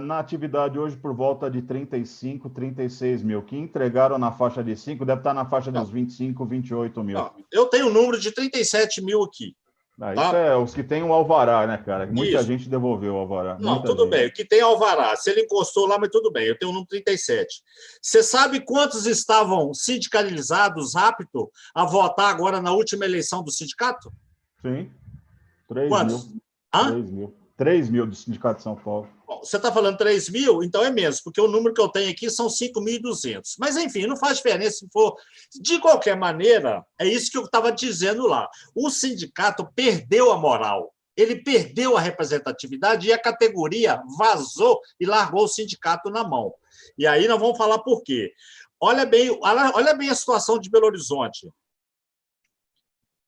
Na atividade hoje, por volta de 35, 36 mil. Que entregaram na faixa de 5, deve estar na faixa dos 25, 28 mil. Não, eu tenho um número de 37 mil aqui. Isso é os que tem o alvará, né, cara? Muita gente devolveu o alvará. Não, tudo bem. O que tem alvará. Se ele encostou lá, mas tudo bem. Eu tenho o número 37. Você sabe quantos estavam sindicalizados, aptos a votar agora na última eleição do sindicato? Sim. 3 quantos? mil. 3 mil. 3 mil do Sindicato de São Paulo. Bom, você está falando 3 mil, então é menos, porque o número que eu tenho aqui são 5.200. Mas, enfim, não faz diferença se for. De qualquer maneira, é isso que eu estava dizendo lá. O sindicato perdeu a moral, ele perdeu a representatividade e a categoria vazou e largou o sindicato na mão. E aí nós vamos falar por quê. Olha bem a situação de Belo Horizonte.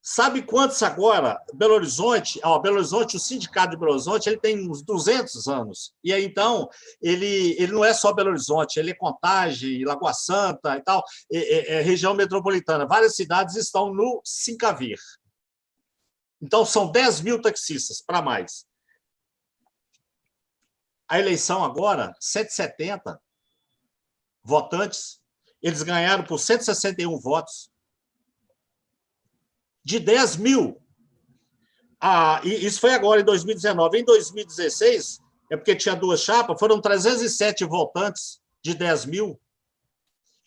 Sabe quantos agora? Belo Horizonte, o sindicato de Belo Horizonte, ele tem uns 200 anos. E aí, então, ele não é só Belo Horizonte, ele é Contagem, Lagoa Santa e tal, região metropolitana. Várias cidades estão no Sincavir. Então, são 10 mil taxistas, para mais. A eleição agora, 170 votantes, eles ganharam por 161 votos. De 10 mil. Isso foi agora, em 2019. Em 2016, é porque tinha 2 chapas, foram 307 votantes de 10 mil.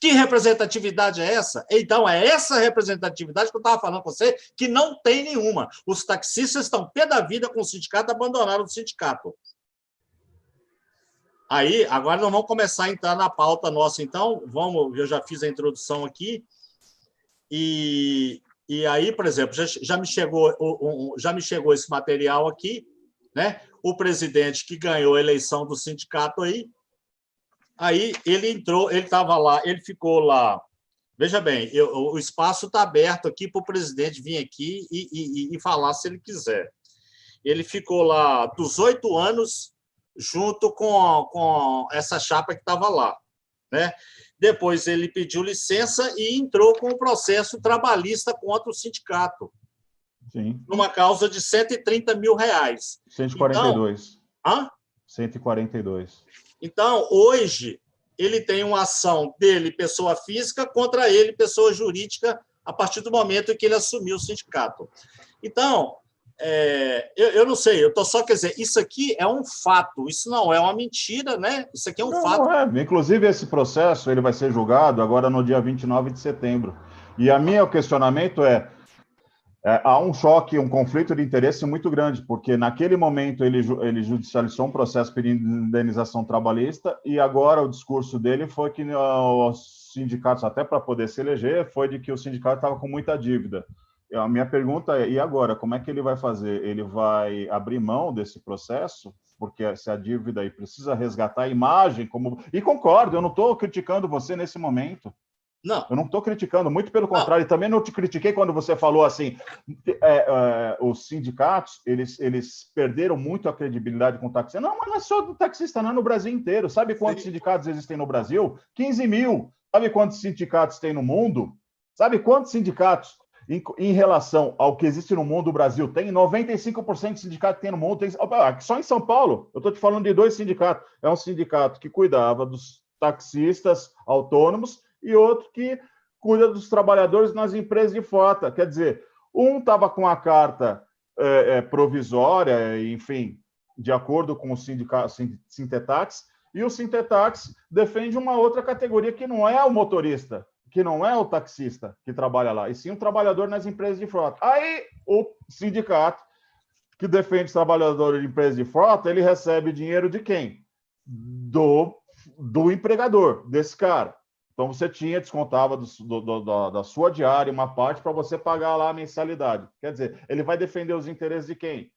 Que representatividade é essa? Então, é essa representatividade que eu estava falando com você, que não tem nenhuma. Os taxistas estão pé da vida com o sindicato, abandonaram o sindicato. Aí, agora nós vamos começar a entrar na pauta nossa, então. Eu já fiz a introdução aqui. E aí, por exemplo, já me chegou esse material aqui, né? O presidente que ganhou a eleição do sindicato aí ele entrou, ele estava lá, ele ficou lá Veja bem, o espaço está aberto aqui para o presidente vir aqui e falar se ele quiser. Ele ficou lá 18 anos junto com essa chapa que estava lá, né? Depois ele pediu licença e entrou com um processo trabalhista contra o sindicato, Sim. numa causa de R$ 130 mil. 142. Hã? 142. Então, hoje, ele tem uma ação dele, pessoa física, contra ele, pessoa jurídica, a partir do momento em que ele assumiu o sindicato. Então, eu não sei, eu estou só, quer dizer, isso aqui é um fato, isso não é uma mentira, né? Isso aqui é um fato. Não é. Inclusive, esse processo ele vai ser julgado agora no dia 29 de setembro. E o meu questionamento há um choque, um conflito de interesse muito grande, porque naquele momento ele judicializou um processo de indenização trabalhista e agora o discurso dele foi que os sindicatos, até para poder se eleger, foi de que o sindicato estava com muita dívida. A minha pergunta é, e agora, como é que ele vai fazer? Ele vai abrir mão desse processo? Porque se a dívida aí precisa resgatar a imagem, e concordo, eu não estou criticando você nesse momento. Não. Eu não estou criticando, muito pelo contrário. Também não te critiquei quando você falou assim, os sindicatos, eles perderam muito a credibilidade com o taxista. Não, mas não é só do taxista, não, é no Brasil inteiro. Sabe quantos sindicatos existem no Brasil? 15 mil. Sabe quantos sindicatos tem no mundo? Sabe quantos sindicatos, em relação ao que existe no mundo, o Brasil tem? 95% de sindicato que tem no mundo. Só em São Paulo, eu estou te falando de 2 sindicatos. É um sindicato que cuidava dos taxistas autônomos e outro que cuida dos trabalhadores nas empresas de frota. Quer dizer, um estava com a carta provisória, enfim, de acordo com o sindicato Sintetax, e o Sintetax defende uma outra categoria que não é o motorista, que não é o taxista que trabalha lá, e sim o trabalhador nas empresas de frota. Aí o sindicato que defende os trabalhadores de empresas de frota, ele recebe dinheiro de quem? Do empregador, desse cara. Então, você descontava da sua diária uma parte para você pagar lá a mensalidade. Quer dizer, ele vai defender os interesses de quem?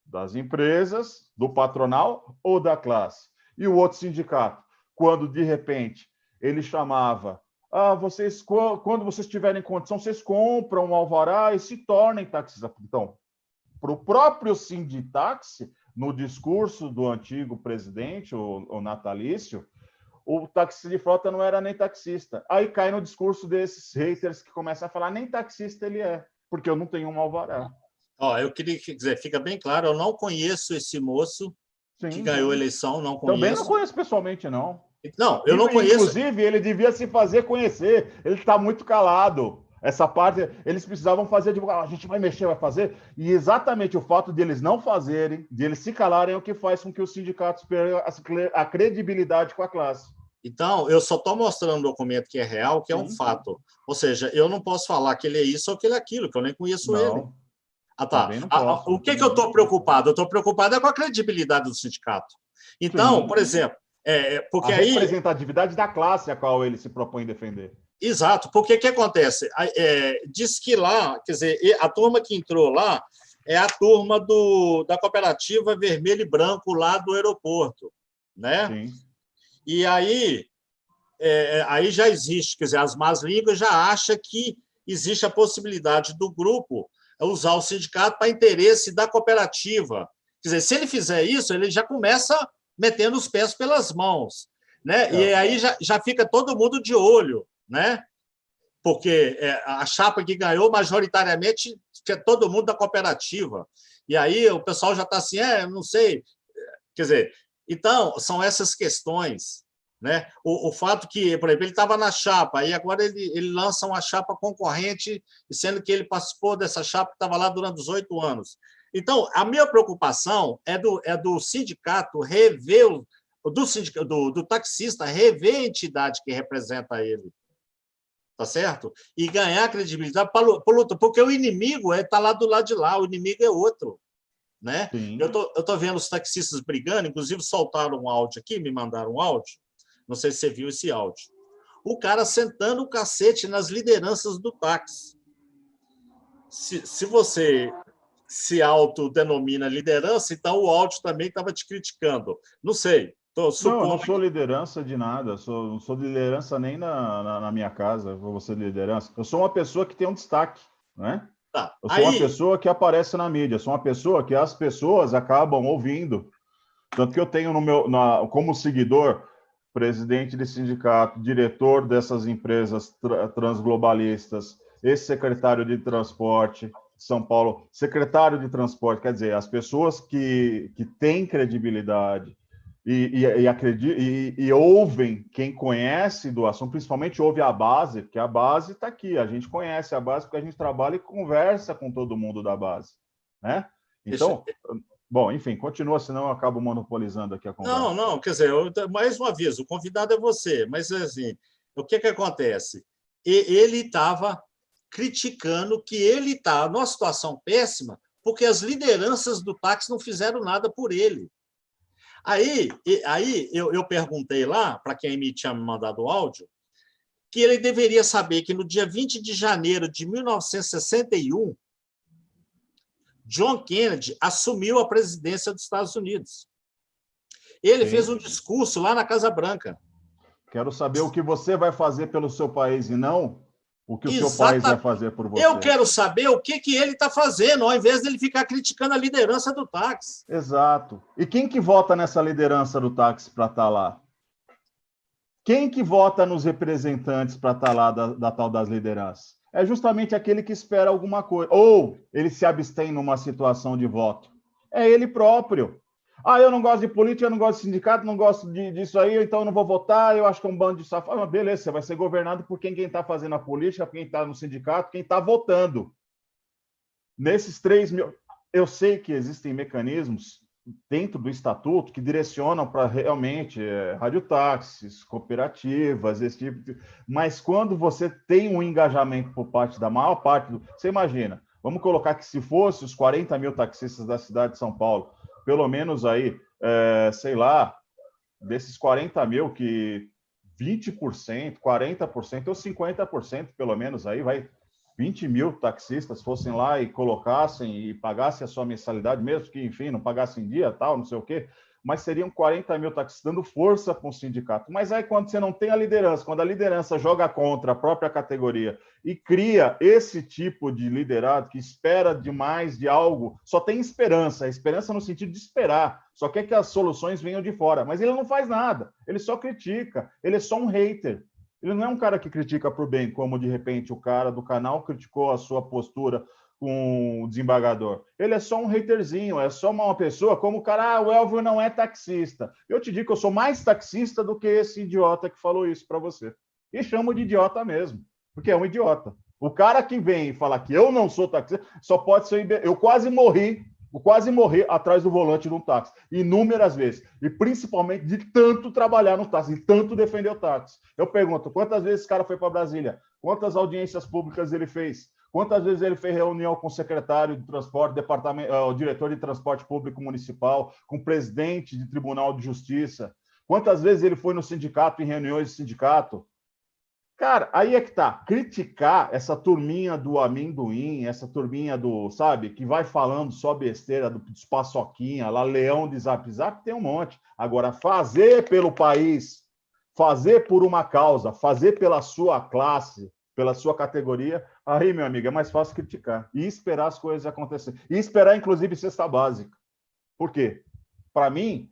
Das empresas, do patronal ou da classe? E o outro sindicato, quando, de repente, ele chamava, quando vocês tiverem condição, vocês compram um alvará e se tornem taxistas. Então, para o próprio Sinditaxi, no discurso do antigo presidente, o natalício, o taxista de frota não era nem taxista. Aí cai no discurso desses haters que começam a falar, nem taxista ele é, porque eu não tenho um alvará. Eu queria dizer, fica bem claro, eu não conheço esse moço que ganhou a eleição, não conheço. Também não conheço pessoalmente, não. Não, eu não conheço. Inclusive, ele devia se fazer conhecer, ele está muito calado. Essa parte, eles precisavam fazer, a gente vai mexer, vai fazer, e exatamente o fato de eles não fazerem, de eles se calarem, é o que faz com que os sindicatos percam a credibilidade com a classe. Então, eu só estou mostrando um documento que é real, que é um fato. Ou seja, eu não posso falar que ele é isso ou que ele é aquilo, que eu nem conheço ele. Tá. O que eu estou preocupado? Eu estou preocupado com a credibilidade do sindicato. Então, por exemplo, porque a representatividade da classe a qual ele se propõe defender. Exato, porque o que acontece? Diz que lá, quer dizer, a turma que entrou lá é a turma da cooperativa Vermelho e Branco lá do aeroporto, né? Sim. E aí já existe, quer dizer, as más línguas já acham que existe a possibilidade do grupo usar o sindicato para interesse da cooperativa. Quer dizer, se ele fizer isso, ele já começa metendo os pés pelas mãos, né? E aí já fica todo mundo de olho, né? Porque a chapa que ganhou majoritariamente é todo mundo da cooperativa. E aí o pessoal já está assim, não sei. Quer dizer, então, são essas questões, né? O fato que, por exemplo, ele estava na chapa, aí agora ele lança uma chapa concorrente, sendo que ele participou dessa chapa que estava lá durante 18 anos. Então, a minha preocupação é do sindicato rever, do taxista rever a entidade que representa ele. Tá certo? E ganhar credibilidade para luta, porque o inimigo está lá do lado de lá, o inimigo é outro. Né? Eu tô vendo os taxistas brigando, inclusive soltaram um áudio aqui, me mandaram um áudio, não sei se você viu esse áudio. O cara sentando o cacete nas lideranças do táxi. Se você se autodenomina liderança, então o áudio também estava te criticando. Não sei, Não, eu não sou liderança de nada, não sou liderança nem na minha casa, vou ser liderança. Eu sou uma pessoa que tem um destaque, né? Tá. Eu sou uma pessoa que aparece na mídia, sou uma pessoa que as pessoas acabam ouvindo. Tanto que eu tenho como seguidor, presidente de sindicato, diretor dessas empresas transglobalistas, ex-secretário de transporte de São Paulo, secretário de transporte, quer dizer, as pessoas que têm credibilidade e ouvem quem conhece do assunto, principalmente ouve a base, porque a base está aqui, a gente conhece a base porque a gente trabalha e conversa com todo mundo da base, né? Então, bom, enfim, continua, senão eu acabo monopolizando aqui a conversa. Não, quer dizer, mais um aviso, o convidado é você, mas assim, o que acontece? Ele estava criticando que ele está numa situação péssima porque as lideranças do táxi não fizeram nada por ele. Aí eu perguntei lá, para quem me tinha mandado o áudio, que ele deveria saber que no dia 20 de janeiro de 1961, John Kennedy assumiu a presidência dos Estados Unidos. Ele fez um discurso lá na Casa Branca. Quero saber o que você vai fazer pelo seu país e não o que o seu país vai fazer por você. Eu quero saber o que ele está fazendo, ao invés dele ficar criticando a liderança do táxi. Exato. E quem que vota nessa liderança do táxi para estar lá? Quem que vota nos representantes para estar lá da tal das lideranças? É justamente aquele que espera alguma coisa. Ou ele se abstém numa situação de voto. É ele próprio. Ah, eu não gosto de política, eu não gosto de sindicato, não gosto disso aí, então eu não vou votar, eu acho que é um bando de safado. Ah, beleza, você vai ser governado por quem está fazendo a política, quem está no sindicato, quem está votando. Nesses 3 mil... Eu sei que existem mecanismos dentro do estatuto que direcionam para realmente radiotáxis, cooperativas, esse tipo de... Mas quando você tem um engajamento por parte da maior parte do... Você imagina, vamos colocar que se fosse os 40 mil taxistas da cidade de São Paulo, pelo menos aí, sei lá, desses 40 mil, que 20%, 40% ou 50%, pelo menos, aí vai 20 mil taxistas fossem lá e colocassem e pagassem a sua mensalidade, mesmo que, enfim, não pagassem em dia, tal, não sei o quê, mas seriam 40 mil taxistas dando força para o sindicato. Mas aí, quando você não tem a liderança, quando a liderança joga contra a própria categoria e cria esse tipo de liderado que espera demais de algo, só tem esperança, esperança no sentido de esperar, só quer que as soluções venham de fora, mas ele não faz nada, ele só critica, ele é só um hater. Ele não é um cara que critica por bem, como de repente o cara do canal criticou a sua postura com o desembargador. Ele é só um haterzinho, é só uma pessoa como o cara, o Elvio não é taxista. Eu te digo que eu sou mais taxista do que esse idiota que falou isso para você. E chamo de idiota mesmo, porque é um idiota. O cara que vem e fala que eu não sou taxista, só pode ser... Eu quase morri atrás do volante de um táxi, inúmeras vezes, e principalmente de tanto trabalhar no táxi, de tanto defender o táxi. Eu pergunto, quantas vezes esse cara foi para Brasília? Quantas audiências públicas ele fez? Quantas vezes ele fez reunião com o secretário de transporte, o diretor de transporte público municipal, com o presidente de tribunal de justiça? Quantas vezes ele foi no sindicato, em reuniões de sindicato? Cara, aí é que tá. Criticar essa turminha do amendoim, essa turminha do, sabe, que vai falando só besteira dos paçoquinha, lá, leão de Zap Zap, tem um monte. Agora, fazer pelo país, fazer por uma causa, fazer pela sua classe, pela sua categoria, aí, meu amigo, é mais fácil criticar e esperar as coisas acontecerem. E esperar, inclusive, cesta básica. Por quê? Para mim,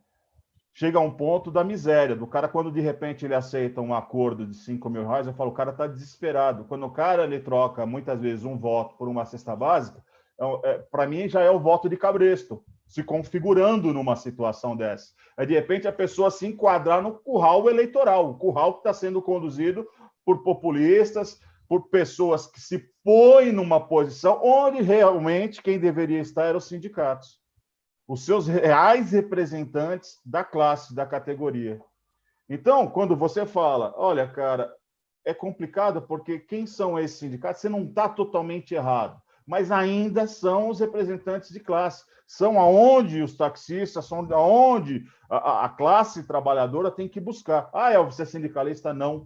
chega a um ponto da miséria, do cara, quando de repente ele aceita um acordo de 5 mil reais, eu falo, o cara está desesperado. Quando o cara ele troca, muitas vezes, um voto por uma cesta básica, para mim já é o voto de cabresto, se configurando numa situação dessa. É, de repente, a pessoa se enquadrar no curral eleitoral, o curral que está sendo conduzido por populistas, por pessoas que se põem numa posição onde realmente quem deveria estar eram os sindicatos, os seus reais representantes da classe, da categoria. Então, quando você fala, olha, cara, é complicado porque quem são esses sindicatos? Você não está totalmente errado, mas ainda são os representantes de classe. São aonde os taxistas, são aonde a classe trabalhadora tem que buscar. Ah, você é sindicalista? Não.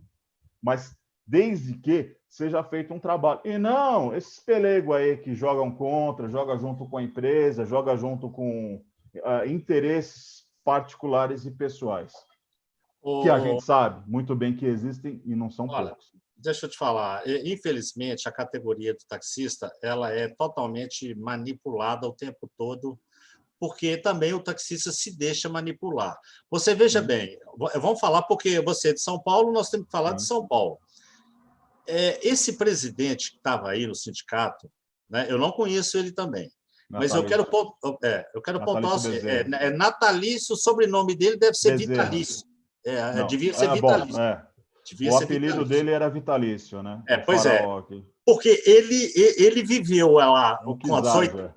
Mas desde que seja feito um trabalho. E não, esses pelegos aí que jogam contra, joga junto com a empresa, joga junto com interesses particulares e pessoais, que a gente sabe muito bem que existem e não são poucos. Deixa eu te falar, infelizmente, a categoria do taxista ela é totalmente manipulada o tempo todo, porque também o taxista se deixa manipular. Você veja bem, vamos falar porque você é de São Paulo, nós temos que falar de São Paulo. Esse presidente que estava aí no sindicato, né, eu não conheço ele também, mas eu quero pontuar assim, natalício, o sobrenome dele deve ser Vitalício. Devia ser Vitalício. O apelido dele era Vitalício, né? Pois é. Porque ele viveu lá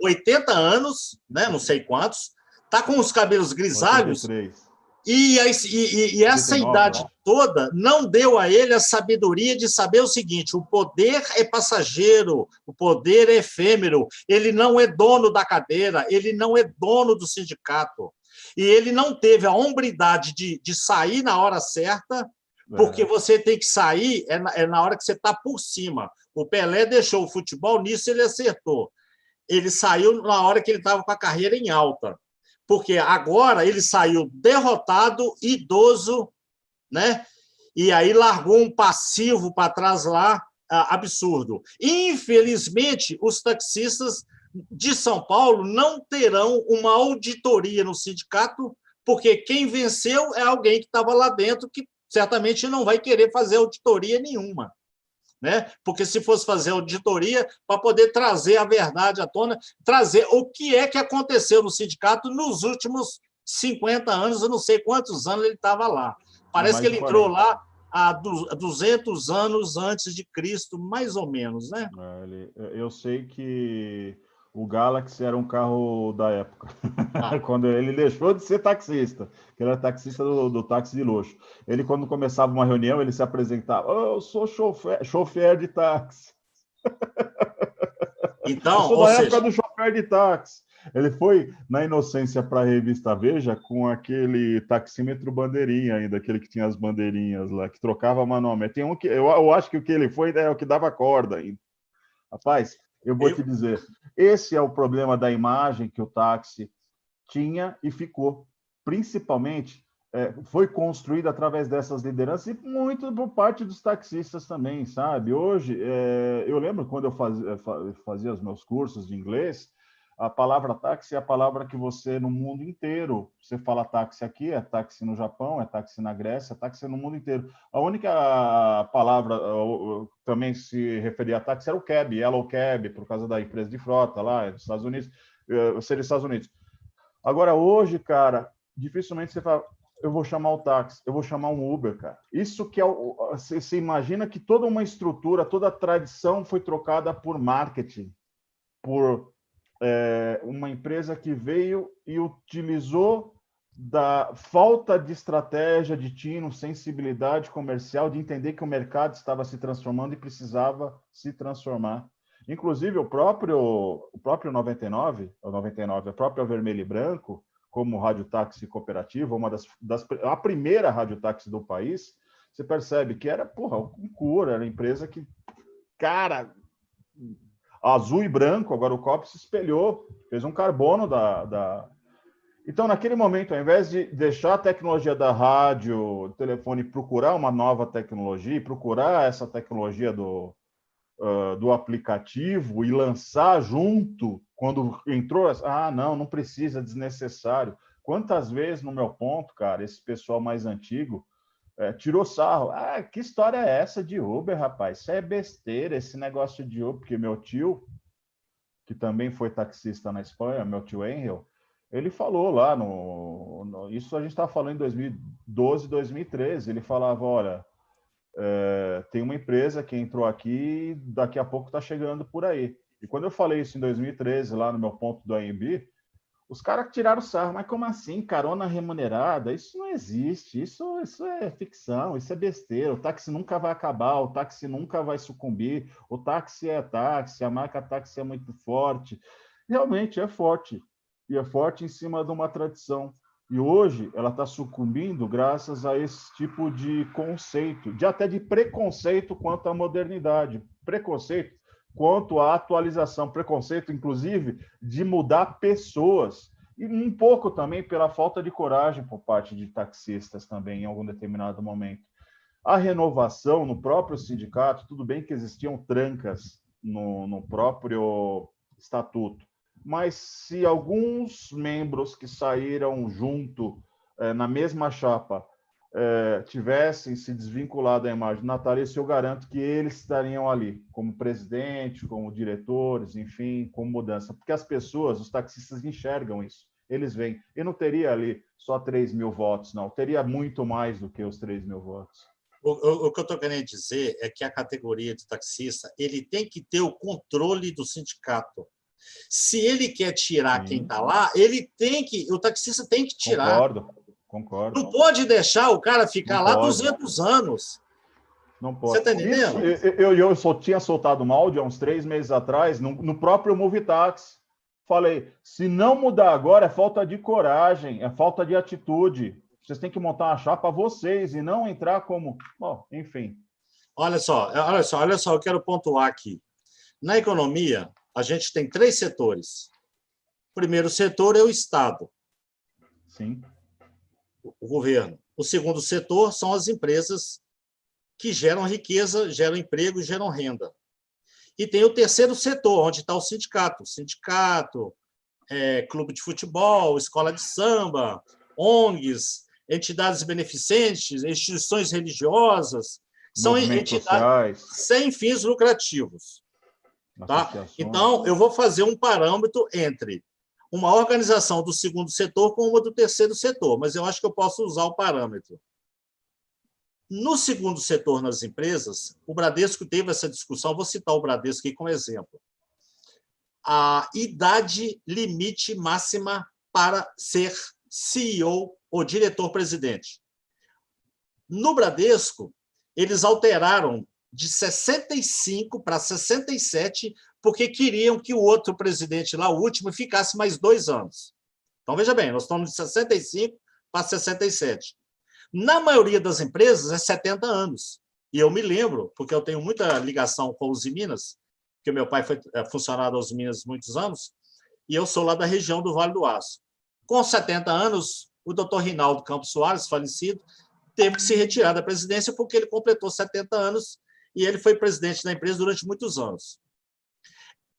80 anos, né? Não sei quantos, está com os cabelos grisalhos, 83. e essa 89, idade toda não deu a ele a sabedoria de saber o seguinte: o poder é passageiro, o poder é efêmero, ele não é dono da cadeira, ele não é dono do sindicato. E ele não teve a hombridade de sair na hora certa, porque você tem que sair na hora que você está por cima. O Pelé deixou o futebol, nisso ele acertou. Ele saiu na hora que ele estava com a carreira em alta, porque agora ele saiu derrotado, idoso, né? E aí largou um passivo para trás lá, absurdo. Infelizmente, os taxistas de São Paulo não terão uma auditoria no sindicato, porque quem venceu é alguém que estava lá dentro, que certamente não vai querer fazer auditoria nenhuma, né? Porque se fosse fazer auditoria para poder trazer a verdade à tona, trazer o que é que aconteceu no sindicato nos últimos 50 anos, eu não sei quantos anos ele estava lá. Parece que ele entrou lá há 200 anos antes de Cristo, mais ou menos, né? Eu sei que o Galaxy era um carro da época, quando ele deixou de ser taxista, que ele era taxista do táxi de luxo. Ele, quando começava uma reunião, ele se apresentava: eu sou chofer de táxi. Então, eu sou da época do chofer de táxi. Ele foi, na inocência, para a revista Veja com aquele taxímetro bandeirinha ainda, aquele que tinha as bandeirinhas lá, que trocava manualmente. Tem um que eu acho que o que ele foi é o que dava corda ainda. Rapaz, eu vou te dizer, esse é o problema da imagem que o táxi tinha e ficou. Principalmente, foi construído através dessas lideranças e muito por parte dos taxistas também, sabe? Hoje, eu lembro quando eu fazia os meus cursos de inglês, a palavra táxi é a palavra que você, no mundo inteiro, você fala táxi aqui, é táxi no Japão, é táxi na Grécia, é táxi no mundo inteiro. A única palavra também se referia a táxi era o cab, yellow cab, por causa da empresa de frota lá dos Estados Unidos, seria Estados Unidos. Agora, hoje, cara, dificilmente você fala: eu vou chamar o táxi, eu vou chamar um Uber, cara. Isso que é você imagina que toda uma estrutura, toda a tradição foi trocada por marketing, por uma empresa que veio e utilizou da falta de estratégia, de tino, sensibilidade comercial, de entender que o mercado estava se transformando e precisava se transformar. Inclusive, o próprio 99, a própria Vermelho e Branco, como radiotáxi cooperativa, a primeira radiotáxi do país, você percebe que era, um cura, era uma empresa que, cara, azul e branco, agora o COP se espelhou, fez um carbono Então, naquele momento, ao invés de deixar a tecnologia da rádio, do telefone, procurar uma nova tecnologia, procurar essa tecnologia do aplicativo e lançar junto, quando entrou, não precisa, desnecessário. Quantas vezes, no meu ponto, cara, esse pessoal mais antigo tirou sarro. Que história é essa de Uber, rapaz? Isso é besteira, esse negócio de Uber, porque meu tio, que também foi taxista na Espanha, meu tio Angel, ele falou lá, isso a gente está falando em 2012, 2013, ele falava: olha, tem uma empresa que entrou aqui, daqui a pouco está chegando por aí. E quando eu falei isso em 2013, lá no meu ponto do AMB, os caras tiraram sarro: mas como assim, carona remunerada? Isso não existe, isso é ficção, isso é besteira, o táxi nunca vai acabar, o táxi nunca vai sucumbir, o táxi é táxi, a marca táxi é muito forte. Realmente é forte, e é forte em cima de uma tradição. E hoje ela está sucumbindo graças a esse tipo de conceito, até de preconceito quanto à modernidade, preconceito quanto à atualização, preconceito, inclusive, de mudar pessoas. E um pouco também pela falta de coragem por parte de taxistas também, em algum determinado momento. A renovação no próprio sindicato, tudo bem que existiam trancas no próprio estatuto, mas se alguns membros que saíram junto na mesma chapa tivessem se desvinculado da imagem natalícia, eu garanto que eles estariam ali, como presidente, como diretores, enfim, como mudança. Porque as pessoas, os taxistas enxergam isso, eles veem. E não teria ali só 3 mil votos, não, teria muito mais do que os 3 mil votos. O que eu estou querendo dizer é que a categoria de taxista ele tem que ter o controle do sindicato. Se ele quer tirar quem está lá, o taxista tem que tirar. Concordo. Não pode deixar o cara ficar lá 200 anos. Não pode. Você está entendendo? Eu só tinha soltado um áudio há uns 3 meses atrás, no próprio Movitax. Falei, se não mudar agora, é falta de coragem, é falta de atitude. Vocês têm que montar uma chapa vocês e não entrar como... Bom, enfim. Olha só, eu quero pontuar aqui. Na economia, a gente tem 3 setores. O primeiro setor é o Estado. Sim. O governo. O segundo setor são as empresas que geram riqueza, geram emprego e geram renda. E tem o terceiro setor, onde está o sindicato. Sindicato, clube de futebol, escola de samba, ONGs, entidades beneficentes, instituições religiosas, são entidades sociais, sem fins lucrativos. Tá? Então, eu vou fazer um parâmetro entre uma organização do segundo setor com uma do terceiro setor, mas eu acho que eu posso usar o parâmetro. No segundo setor, nas empresas, o Bradesco teve essa discussão, vou citar o Bradesco aqui como exemplo. A idade limite máxima para ser CEO ou diretor-presidente. No Bradesco, eles alteraram de 65 para 67, porque queriam que o outro presidente lá, o último, ficasse mais 2 anos. Então, veja bem, nós estamos de 65 para 67. Na maioria das empresas, é 70 anos. E eu me lembro, porque eu tenho muita ligação com os Minas, porque meu pai foi funcionário aos Minas muitos anos, e eu sou lá da região do Vale do Aço. Com 70 anos, o doutor Rinaldo Campos Soares, falecido, teve que se retirar da presidência porque ele completou 70 anos e ele foi presidente da empresa durante muitos anos.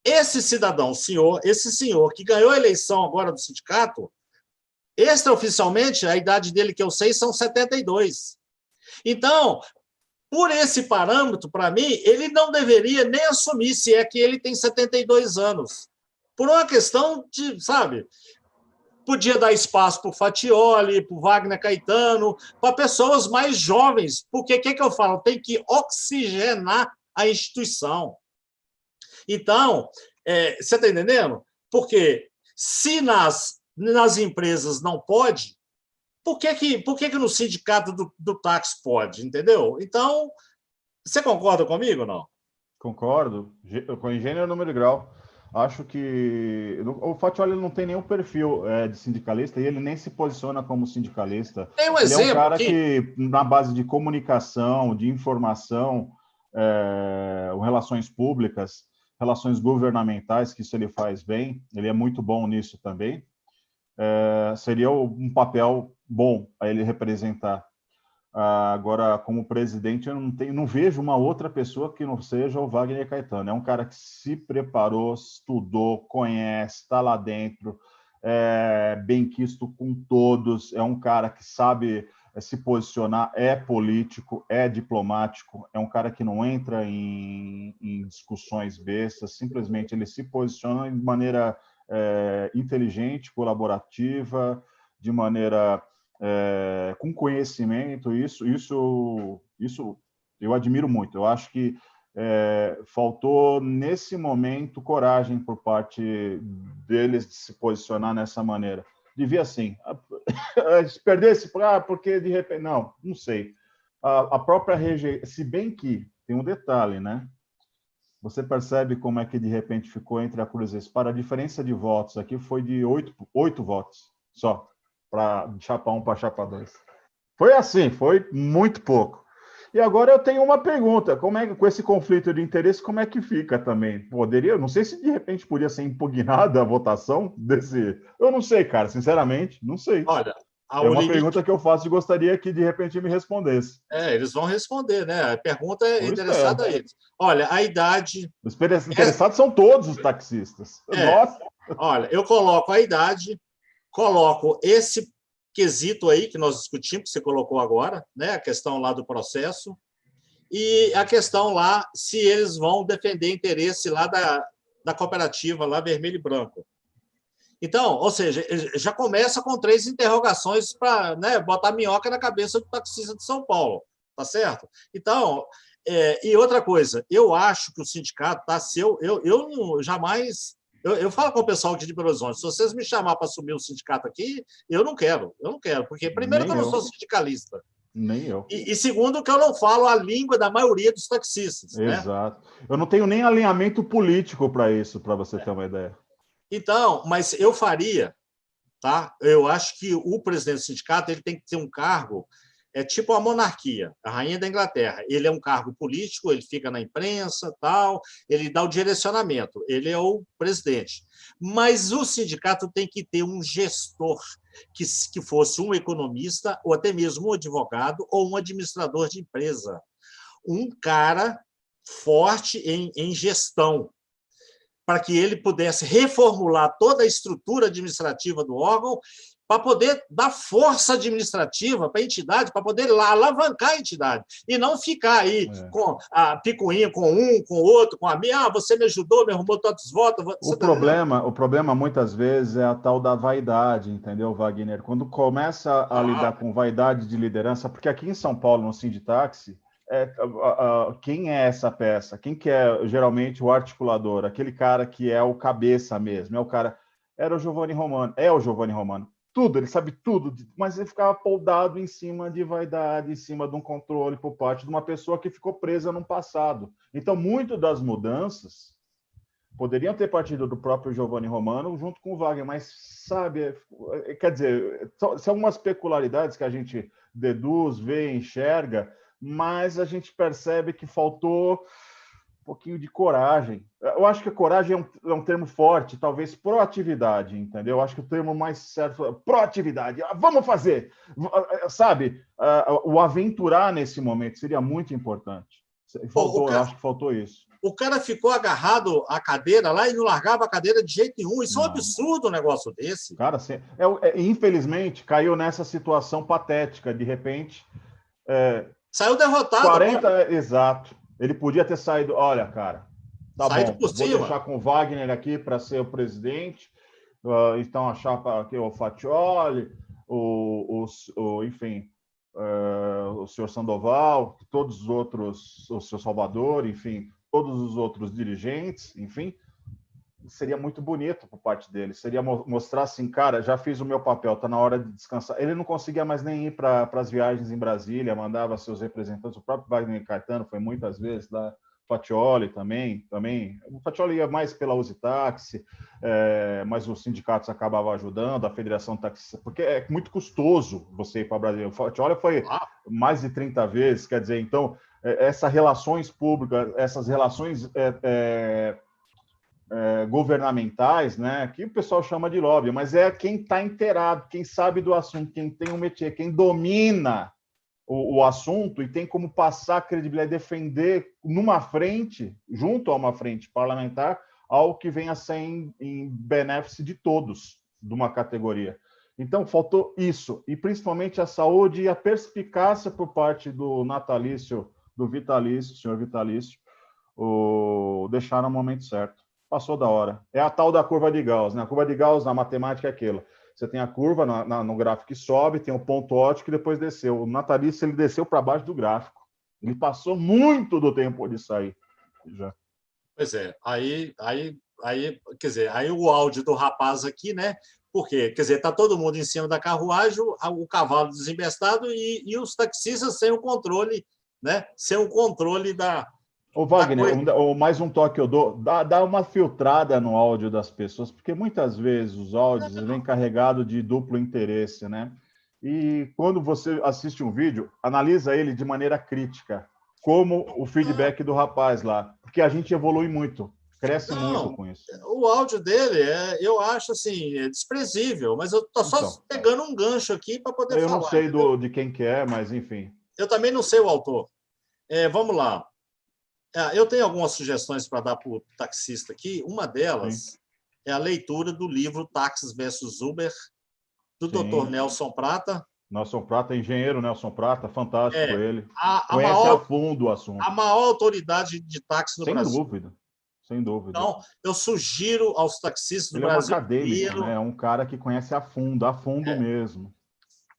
Esse cidadão, esse senhor que ganhou a eleição agora do sindicato, extraoficialmente, a idade dele que eu sei são 72. Então, por esse parâmetro, para mim, ele não deveria nem assumir se é que ele tem 72 anos. Por uma questão de, sabe, podia dar espaço para o Fatioli, para o Wagner Caetano, para pessoas mais jovens, porque o que eu falo? Tem que oxigenar a instituição. Então, você está entendendo? Porque se nas empresas não pode, por que no sindicato do táxi pode? Entendeu? Então, você concorda comigo ou não? Concordo, com gênero, número e grau. Acho que o Fatioli não tem nenhum perfil de sindicalista e ele nem se posiciona como sindicalista. Tem um exemplo. Ele é um cara aqui. que, na base de comunicação, de informação, relações públicas, relações governamentais, que isso ele faz bem, ele é muito bom nisso também. Seria um papel bom a ele representar. Agora, como presidente, eu não vejo uma outra pessoa que não seja o Wagner Caetano. É um cara que se preparou, estudou, conhece, está lá dentro, bem quisto com todos, é um cara que sabe se posicionar, é político, é diplomático, é um cara que não entra em discussões bestas, simplesmente ele se posiciona de maneira inteligente, colaborativa, de maneira... com conhecimento, isso eu admiro muito. Eu acho que faltou, nesse momento, coragem por parte deles de se posicionar nessa maneira. Devia, sim. Se perdesse, porque de repente... Não sei. A própria rejeição... Se bem que tem um detalhe, né? Você percebe como é que, de repente, ficou entre a cruz e a espada. A diferença de votos aqui foi de 8 votos só, para chapa 1 para chapa 2. Foi assim, foi muito pouco. E agora eu tenho uma pergunta, como é que com esse conflito de interesse, como é que fica também? Poderia, não sei se de repente poderia ser impugnada a votação desse. Eu não sei, cara, sinceramente, não sei. Olha, É o uma limite. pergunta que eu faço e gostaria que de repente me respondesse. Eles vão responder, né? A pergunta é Eu endereçada espero. a eles. Olha, a idade. Os interessados são todos os taxistas. É, Nossa, olha, eu coloco a idade, coloco esse quesito aí que nós discutimos, que você colocou agora, né? A questão lá do processo, e a questão lá se eles vão defender interesse lá da cooperativa, lá vermelho e branco. Então, ou seja, já começa com 3 interrogações para, né, botar minhoca na cabeça do taxista de São Paulo, tá certo? Então, e outra coisa, eu acho que o sindicato tá eu não, jamais eu falo com o pessoal aqui de Belo Horizonte, se vocês me chamar para assumir o sindicato aqui, eu não quero, porque primeiro que nem eu não sou eu, sindicalista, nem eu. e segundo que eu não falo a língua da maioria dos taxistas, né? Exato. Eu não tenho nem alinhamento político para isso, para você ter uma ideia. Então, mas eu faria, tá? Eu acho que o presidente do sindicato ele tem que ter um cargo, tipo a monarquia, a rainha da Inglaterra. Ele é um cargo político, ele fica na imprensa, tal, ele dá o direcionamento, ele é o presidente. Mas o sindicato tem que ter um gestor que fosse um economista, ou até mesmo um advogado, ou um administrador de empresa. Um cara forte em gestão, para que ele pudesse reformular toda a estrutura administrativa do órgão, para poder dar força administrativa para a entidade, para poder alavancar a entidade, e não ficar aí com a picuinha com um, com o outro, com a minha, você me ajudou, me arrumou tantos votos. O problema muitas vezes é a tal da vaidade, entendeu, Wagner? Quando começa a lidar com vaidade de liderança, porque aqui em São Paulo, no Sinditáxi, quem é essa peça? Quem que é geralmente o articulador? Aquele cara que é o cabeça mesmo, é o cara. Era o Giovanni Romano, é o Giovanni Romano. Tudo, ele sabe tudo, mas ele ficava poldado em cima de vaidade, em cima de um controle por parte de uma pessoa que ficou presa no passado. Então, muito das mudanças poderiam ter partido do próprio Giovanni Romano junto com o Wagner, mas, sabe, quer dizer, são algumas peculiaridades que a gente deduz, vê, enxerga, mas a gente percebe que faltou um pouquinho de coragem. Eu acho que a coragem é um termo forte, talvez proatividade, entendeu? Eu acho que o termo mais certo é proatividade. Vamos fazer! Sabe, o aventurar nesse momento seria muito importante. Eu acho que faltou isso. O cara ficou agarrado à cadeira lá e não largava a cadeira de jeito nenhum. Isso é um Não. absurdo um negócio desse. Cara, infelizmente, caiu nessa situação patética. De repente... Saiu derrotado. 40, exato. Ele podia ter saído... Olha, cara, tá saído bom, por vou cima. deixar com o Wagner aqui para ser o presidente. Então, a chapa aqui, o Fatioli, enfim... o senhor Sandoval, todos os outros, o senhor Salvador, enfim, todos os outros dirigentes, enfim, seria muito bonito por parte dele. Seria mostrar assim, cara, já fiz o meu papel, tá na hora de descansar. Ele não conseguia mais nem ir para as viagens em Brasília, mandava seus representantes, o próprio Wagner Caetano foi muitas vezes lá, Fatioli também. O Fatioli ia mais pela Usitaxi, mas os sindicatos acabavam ajudando, a Federação Taxista, porque é muito custoso você ir para Brasília. O Fatioli foi mais de 30 vezes, quer dizer, então, essas relações públicas, essas relações governamentais, né, que o pessoal chama de lobby, mas é quem está inteirado, quem sabe do assunto, quem tem um métier, quem domina o assunto e tem como passar a credibilidade, defender numa frente, junto a uma frente parlamentar, algo que venha a ser em benefício de todos, de uma categoria. Então, faltou isso, e principalmente a saúde e a perspicácia por parte do natalício, do vitalício, senhor vitalício, deixar no momento certo. Passou da hora. É a tal da curva de Gauss, né? A curva de Gauss na matemática é aquilo. Você tem a curva no gráfico que sobe, tem o ponto ótico e depois desceu. O natalício, ele desceu para baixo do gráfico. Ele passou muito do tempo de sair. Já. Pois é. Aí, quer dizer, aí o áudio do rapaz aqui, né? Por quê? Quer dizer, está todo mundo em cima da carruagem, o cavalo desembestado e os taxistas sem o controle, né? Sem o controle da... Ô, Wagner, mais um toque eu dou, dá uma filtrada no áudio das pessoas, porque muitas vezes os áudios vêm carregados de duplo interesse, né? E quando você assiste um vídeo, analisa ele de maneira crítica, como o feedback do rapaz lá, porque a gente evolui muito, cresce muito Não, com isso. o áudio dele, eu acho assim, desprezível, mas eu estou só Então, pegando um gancho aqui para poder eu não falar, sei entendeu? de quem que é, mas enfim. Eu também não sei o autor. Vamos lá. Eu tenho algumas sugestões para dar para o taxista aqui. Uma Sim, delas é a leitura do livro Táxis versus Uber, do Dr. sim. Nelson Prata. Nelson Prata, engenheiro Nelson Prata, fantástico É ele. a, a, Conhece a maior, fundo o a assunto. maior autoridade de táxi no Sem Brasil. dúvida, sem dúvida. Então, eu sugiro aos taxistas do Ele é um Brasil acadêmico, né? inteiro, É um cara que conhece a fundo mesmo.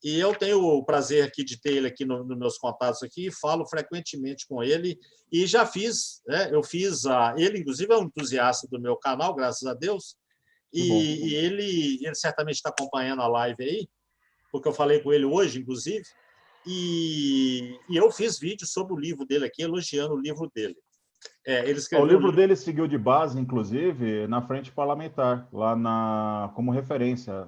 e eu tenho o prazer aqui de ter ele aqui nos meus contatos aqui, falo frequentemente com ele, e já fiz, eu fiz, ele inclusive é um entusiasta do meu canal, graças a Deus, Que bom. e ele certamente está acompanhando a live aí, porque eu falei com ele hoje, inclusive, e eu fiz vídeo sobre o livro dele aqui, elogiando o livro dele. Ele O escreveu um livro livro. dele seguiu de base, inclusive, na frente parlamentar, como referência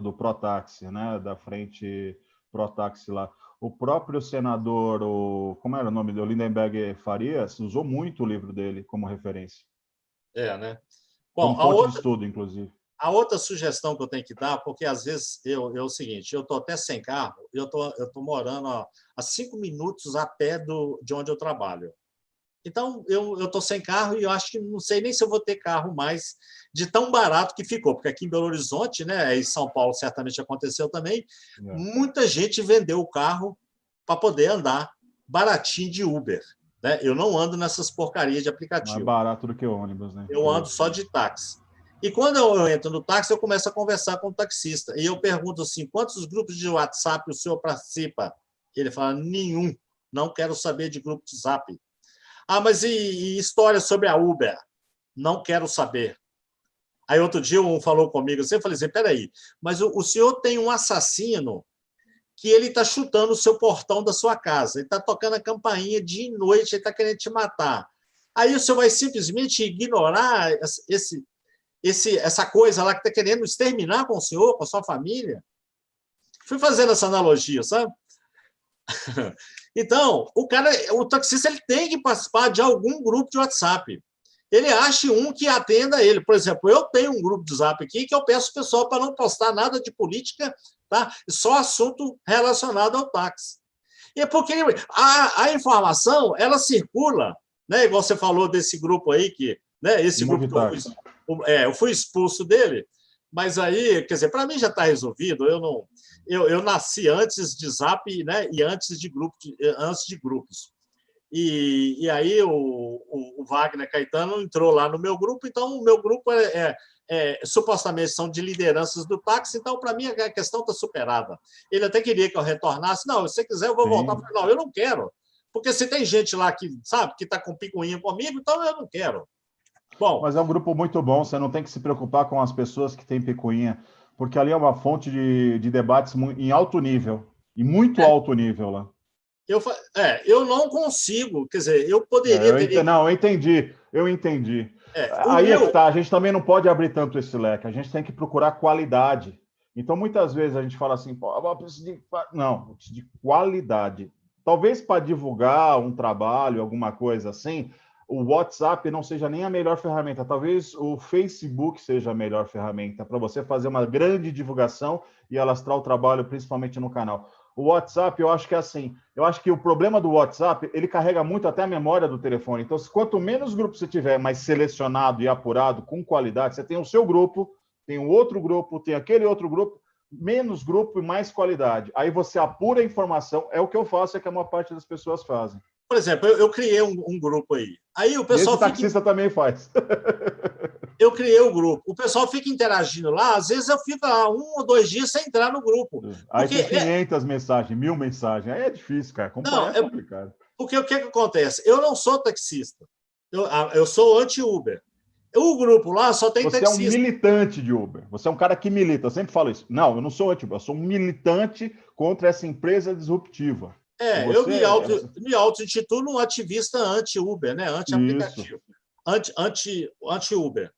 do Protáxi, né? Da frente Protáxi lá. O próprio senador, como era o nome dele? Lindenberg Farias, usou muito o livro dele como referência. Né? Como Bom, fonte de estudo, inclusive. a outra sugestão que eu tenho que dar, porque às vezes é o seguinte, eu estou até sem carro, eu tô morando a 5 minutos a pé de onde eu trabalho. Então, eu estou sem carro e eu acho que não sei nem se eu vou ter carro mais de tão barato que ficou, porque aqui em Belo Horizonte, né, em São Paulo certamente aconteceu também, muita gente vendeu o carro para poder andar baratinho de Uber. Né? Eu não ando nessas porcarias de Mais aplicativo. barato do que ônibus, né? Eu ando só de táxi. E quando eu entro no táxi, eu começo a conversar com o taxista. E eu pergunto assim, quantos grupos de WhatsApp o senhor participa? Ele fala, nenhum. Não quero saber de grupo de Zap. Mas e história sobre a Uber? Não quero saber. Aí outro dia um falou comigo assim, eu falei assim, peraí, mas o senhor tem um assassino que ele está chutando o seu portão da sua casa, ele está tocando a campainha dia e noite, ele está querendo te matar. Aí o senhor vai simplesmente ignorar essa coisa lá que está querendo exterminar com o senhor, com a sua família? Fui fazendo essa analogia, sabe? Então, o taxista ele tem que participar de algum grupo de WhatsApp. Ele ache um que atenda ele. Por exemplo, eu tenho um grupo de WhatsApp aqui que eu peço ao pessoal para não postar nada de política, tá? Só assunto relacionado ao táxi. E porque a informação ela circula, né? Igual você falou desse grupo aí, né? Esse grupo que eu fui expulso dele, mas aí, quer dizer, para mim já está resolvido. Eu nasci antes de Zap, né? E antes de grupos. E aí o Wagner Caetano entrou lá no meu grupo, então o meu grupo supostamente são de lideranças do táxi, então para mim a questão está superada. Ele até queria que eu retornasse, não, se você quiser eu vou voltar. Eu falei, não, eu não quero, porque se tem gente lá que sabe que está com picuinha comigo, então eu não quero. Bom, mas é um grupo muito bom, você não tem que se preocupar com as pessoas que têm picuinha, porque ali é uma fonte de debates em alto nível, e muito alto nível lá. Eu não consigo, quer dizer, eu poderia... Não, eu entendi. Aí é que tá, a gente também não pode abrir tanto esse leque, a gente tem que procurar qualidade. Então, muitas vezes a gente fala assim, pô, eu preciso de qualidade. Talvez para divulgar um trabalho, alguma coisa assim, o WhatsApp não seja nem a melhor ferramenta. Talvez o Facebook seja a melhor ferramenta para você fazer uma grande divulgação e alastrar o trabalho, principalmente no canal. O WhatsApp, eu acho que é assim. Eu acho que o problema do WhatsApp, ele carrega muito até a memória do telefone. Então, quanto menos grupos você tiver, mais selecionado e apurado, com qualidade, você tem o seu grupo, tem o outro grupo, tem aquele outro grupo, menos grupo e mais qualidade. Aí você apura a informação, é o que eu faço, é que a maior parte das pessoas fazem. Por exemplo, eu criei um grupo aí. Aí o pessoal esse taxista também faz. Eu criei o grupo. O pessoal fica interagindo lá, às vezes eu fico lá 1 ou 2 dias sem entrar no grupo. Aí tem 500 mensagens, 1000 mensagens. Aí é difícil, cara. Acompanhar é complicado. Porque o que acontece? Eu não sou taxista. Eu sou anti-Uber. O grupo lá só tem taxista. Você é um militante de Uber. Você é um cara que milita. Eu sempre falo isso. Não, eu não sou anti-Uber. Eu sou um militante contra essa empresa disruptiva. Eu me auto-intitulo um ativista anti-Uber, né? Anti-aplicativo. Anti-Uber.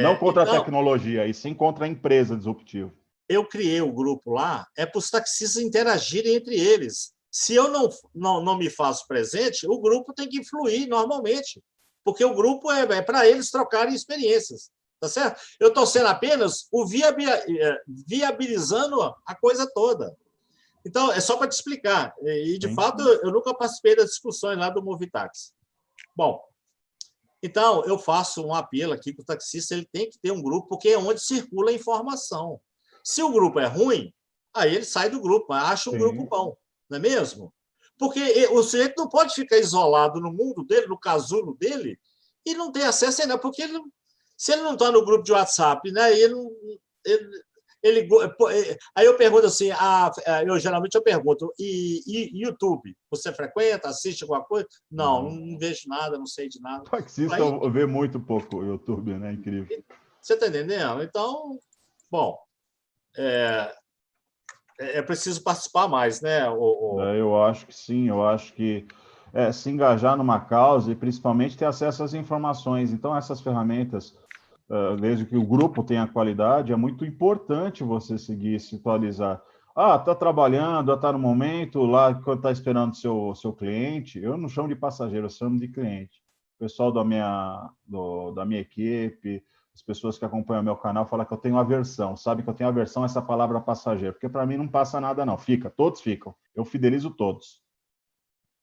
Não contra a tecnologia, e sim contra a empresa disruptiva. eu criei o grupo lá, é para os taxistas interagirem entre eles. Se eu não me faço presente, o grupo tem que fluir normalmente, porque o grupo é para eles trocarem experiências. Tá certo? Eu estou sendo apenas viabilizando a coisa toda. Então, é só para te explicar. E, de fato, eu nunca participei das discussões lá do Movitaxi. Bom, então, eu faço um apelo aqui que o taxista ele tem que ter um grupo, porque é onde circula a informação. Se o grupo é ruim, aí ele sai do grupo, acha um grupo bom, não é mesmo? Porque o sujeito não pode ficar isolado no mundo dele, no casulo dele, e não ter acesso a nada, porque se ele não está no grupo de WhatsApp, né, aí eu pergunto assim, geralmente eu pergunto, e YouTube? Você frequenta, assiste alguma coisa? Não vejo nada, não sei de nada. Taxista vê muito pouco o YouTube, né? Incrível. Você está entendendo? Então, bom, é preciso participar mais, né? Eu acho que sim, eu acho que se engajar numa causa e principalmente ter acesso às informações. Então, essas ferramentas, desde que o grupo tenha qualidade, é muito importante você seguir, se atualizar. Está trabalhando, está no momento, lá quando está esperando seu cliente, eu não chamo de passageiro, eu chamo de cliente. O pessoal da minha equipe, as pessoas que acompanham meu canal falam que eu tenho aversão, sabe que eu tenho aversão a essa palavra passageiro, porque para mim não passa nada não, todos ficam, eu fidelizo todos.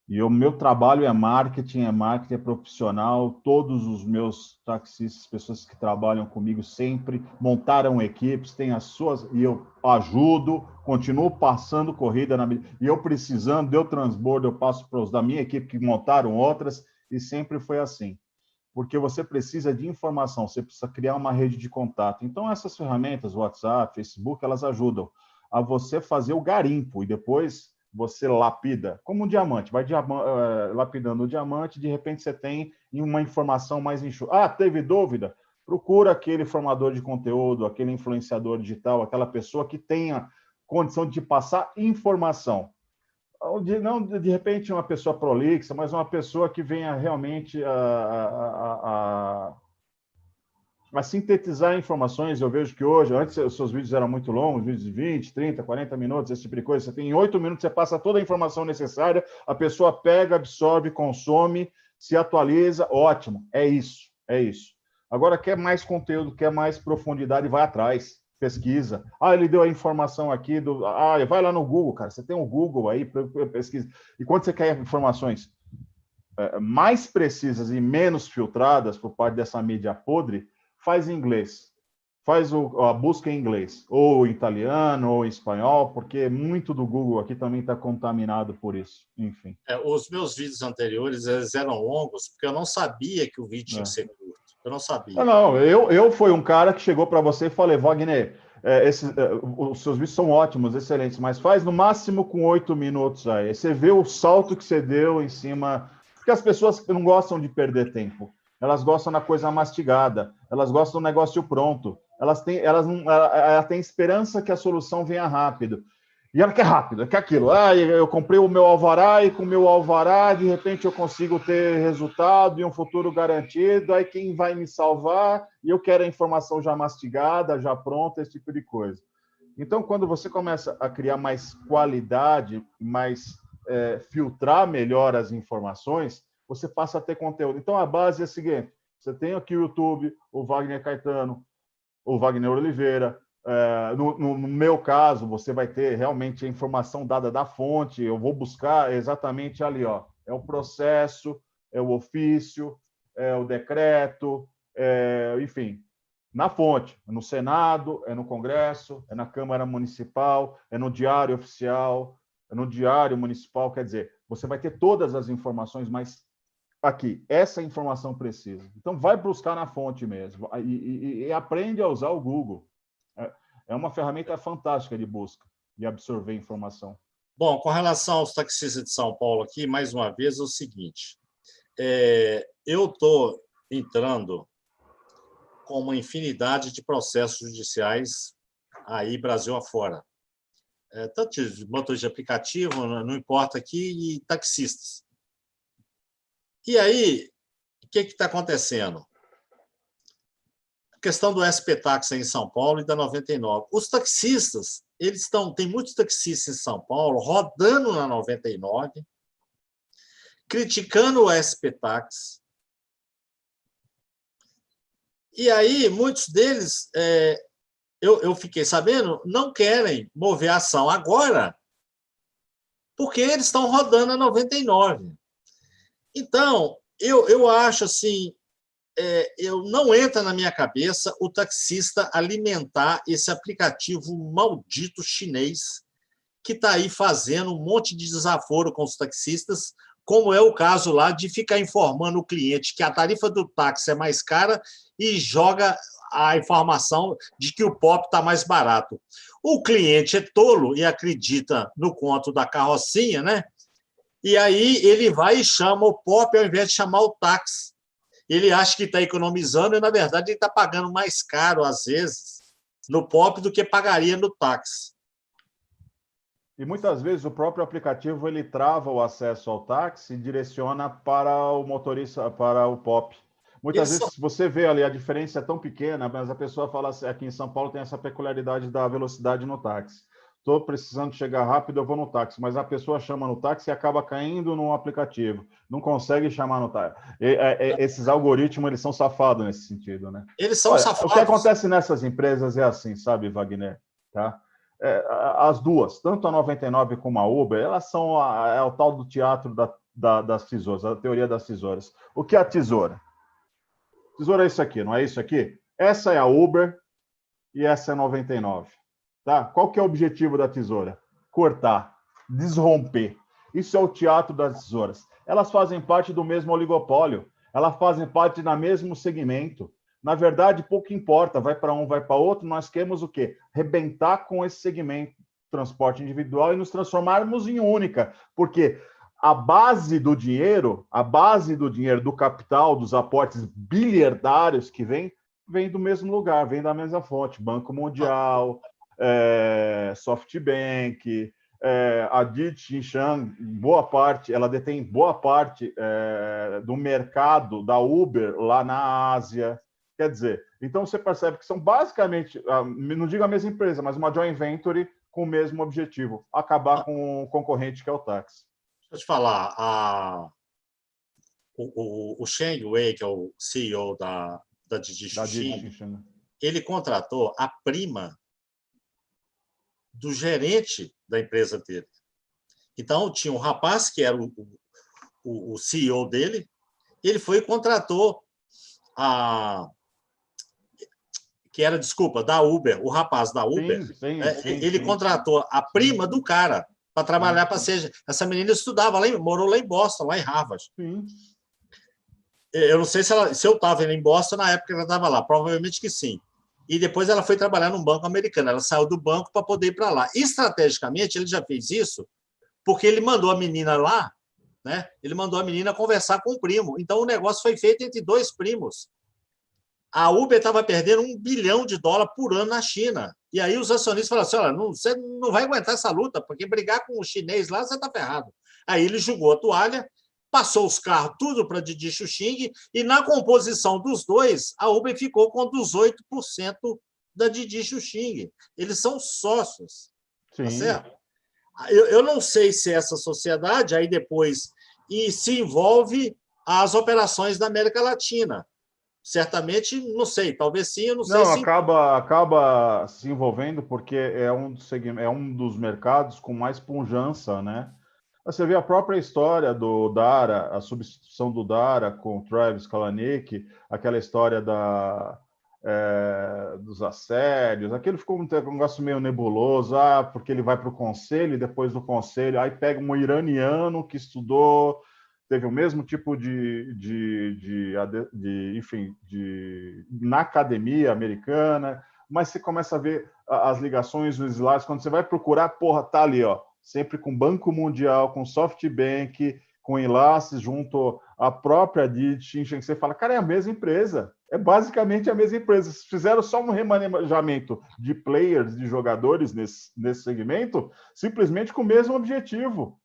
E o meu trabalho é marketing é profissional, todos os meus taxistas, pessoas que trabalham comigo sempre montaram equipes, têm as suas, e eu ajudo, continuo passando corrida, e eu precisando, deu transbordo, eu passo para os da minha equipe que montaram outras, e sempre foi assim. Porque você precisa de informação, você precisa criar uma rede de contato. Então, essas ferramentas, WhatsApp, Facebook, elas ajudam a você fazer o garimpo e depois você lapida, como um diamante, vai lapidando o diamante, de repente você tem uma informação mais enxuta. Teve dúvida? Procura aquele formador de conteúdo, aquele influenciador digital, aquela pessoa que tenha condição de passar informação. Não, de repente, uma pessoa prolixa, mas uma pessoa que venha realmente a sintetizar informações. Eu vejo que hoje, antes os seus vídeos eram muito longos, vídeos de 20, 30, 40 minutos, esse tipo de coisa. Você tem em 8 minutos, você passa toda a informação necessária, a pessoa pega, absorve, consome, se atualiza, ótimo, é isso. Agora, quer mais conteúdo, quer mais profundidade, vai atrás. Pesquisa. Ele deu a informação aqui vai lá no Google, cara. Você tem um Google aí, pesquisa. E quando você quer informações mais precisas e menos filtradas por parte dessa mídia podre, faz em inglês. Faz a busca em inglês, ou em italiano, ou em espanhol, porque muito do Google aqui também está contaminado por isso. Enfim. Os meus vídeos anteriores eles eram longos, porque eu não sabia que o vídeo tinha que ser curto. Eu não sabia. Eu fui um cara que chegou para você e falei, Wagner, os seus vídeos são ótimos, excelentes, mas faz no máximo com 8 minutos aí. Você vê o salto que você deu em cima... Porque as pessoas não gostam de perder tempo. Elas gostam da coisa mastigada. Elas gostam do negócio pronto. Elas têm esperança que a solução venha rápido. E ela quer rápido, quer aquilo. Eu comprei o meu alvará e com o meu alvará, de repente, eu consigo ter resultado e um futuro garantido. Aí quem vai me salvar? E eu quero a informação já mastigada, já pronta, esse tipo de coisa. Então, quando você começa a criar mais qualidade, mais filtrar melhor as informações, você passa a ter conteúdo. Então, a base é a seguinte: você tem aqui o YouTube, o Wagner Caetano, o Wagner Oliveira. No meu caso, você vai ter realmente a informação dada da fonte. Eu vou buscar exatamente ali, é o processo, é o ofício, é o decreto, enfim, na fonte, no Senado, é no Congresso, é na Câmara Municipal, é no Diário Oficial, é no Diário Municipal. Quer dizer, você vai ter todas as informações, mas aqui, essa informação precisa. Então, vai buscar na fonte mesmo e aprende a usar o Google. É uma ferramenta fantástica de busca e absorver informação. Bom, com relação aos taxistas de São Paulo aqui, mais uma vez, é o seguinte. Eu estou entrando com uma infinidade de processos judiciais aí, Brasil afora. Tanto de motores de aplicativo, não importa aqui, e taxistas. E aí, o que está acontecendo? questão do SP-Táxi em São Paulo e da 99. Os taxistas, tem muitos taxistas em São Paulo rodando na 99, criticando o SP-Táxi. E aí, muitos deles, eu fiquei sabendo, não querem mover a ação agora, porque eles estão rodando a 99. Então, eu acho assim, não entra na minha cabeça o taxista alimentar esse aplicativo maldito chinês que está aí fazendo um monte de desaforo com os taxistas, como é o caso lá de ficar informando o cliente que a tarifa do táxi é mais cara e joga a informação de que o POP está mais barato. O cliente é tolo e acredita no conto da carrocinha, né? E aí ele vai e chama o POP ao invés de chamar o táxi. Ele acha que está economizando e, na verdade, ele está pagando mais caro, às vezes, no POP do que pagaria no táxi. E muitas vezes o próprio aplicativo ele trava o acesso ao táxi e direciona para o motorista, para o POP. Muitas vezes você vê ali, a diferença é tão pequena, mas a pessoa fala assim, aqui em São Paulo tem essa peculiaridade da velocidade no táxi. Estou precisando chegar rápido, eu vou no táxi, mas a pessoa chama no táxi e acaba caindo no aplicativo. Não consegue chamar no táxi. Esses algoritmos, eles são safados nesse sentido, né? Eles são safados. O que acontece nessas empresas é assim, sabe, Wagner? Tá? As duas, tanto a 99 como a Uber, elas são o tal do teatro das tesouras, a teoria das tesouras. O que é a tesoura? Tesoura é isso aqui, não é isso aqui? Essa é a Uber e essa é a 99. Tá? Qual que é o objetivo da tesoura? Cortar, desromper. Isso é o teatro das tesouras. Elas fazem parte do mesmo oligopólio, elas fazem parte do mesmo segmento. Na verdade, pouco importa, vai para um, vai para outro, nós queremos o quê? Rebentar com esse segmento transporte individual e nos transformarmos em única, porque a base do dinheiro, do capital, dos aportes bilhardários que vem do mesmo lugar, vem da mesma fonte, Banco Mundial, SoftBank, a Didi Chuxing, boa parte, ela detém boa parte do mercado da Uber lá na Ásia. Quer dizer, então você percebe que são basicamente, não digo a mesma empresa, mas uma joint venture com o mesmo objetivo, acabar com o concorrente que é o táxi. Deixa eu te falar, o Sheng Wei, que é o CEO da Didi Chuxing, ele contratou a prima do gerente da empresa dele. Então, tinha um rapaz que era o CEO dele, ele foi e contratou da Uber, o rapaz da Uber, ele contratou a prima do cara para trabalhar para ser. Essa menina estudava morou lá em Boston, lá em Harvard. Sim. Eu não sei se eu estava em Boston na época que ela estava lá, provavelmente que sim. E depois ela foi trabalhar num banco americano. Ela saiu do banco para poder ir para lá. Estrategicamente, ele já fez isso porque ele mandou a menina lá, né? Ele mandou a menina conversar com o primo. Então, o negócio foi feito entre dois primos. A Uber estava perdendo $1 bilhão por ano na China. E aí os acionistas falaram assim, olha, você não vai aguentar essa luta, porque brigar com o chinês lá, você está ferrado. Aí ele jogou a toalha, passou os carros tudo para Didi Chuxing, e na composição dos dois, a Uber ficou com 18% da Didi Chuxing. Eles são sócios. Sim. Tá certo? Eu não sei se essa sociedade aí depois se envolve às operações da América Latina. Certamente, não sei, talvez sim, eu não sei. Não, acaba se envolvendo porque é um dos mercados com mais pujança, né? Você vê a própria história do Dara, a substituição do Dara com o Travis Kalanick, aquela história dos assédios, aquilo ficou um negócio meio nebuloso, porque ele vai para o conselho e depois do conselho, aí pega um iraniano que estudou, teve o mesmo tipo na academia americana, mas você começa a ver as ligações nos slides, quando você vai procurar, porra, tá ali, ó, sempre com Banco Mundial, com SoftBank, com enlaces junto à própria Didi, que você fala, cara, é a mesma empresa, é basicamente a mesma empresa. Fizeram só um remanejamento de players, de jogadores nesse segmento, simplesmente com o mesmo objetivo.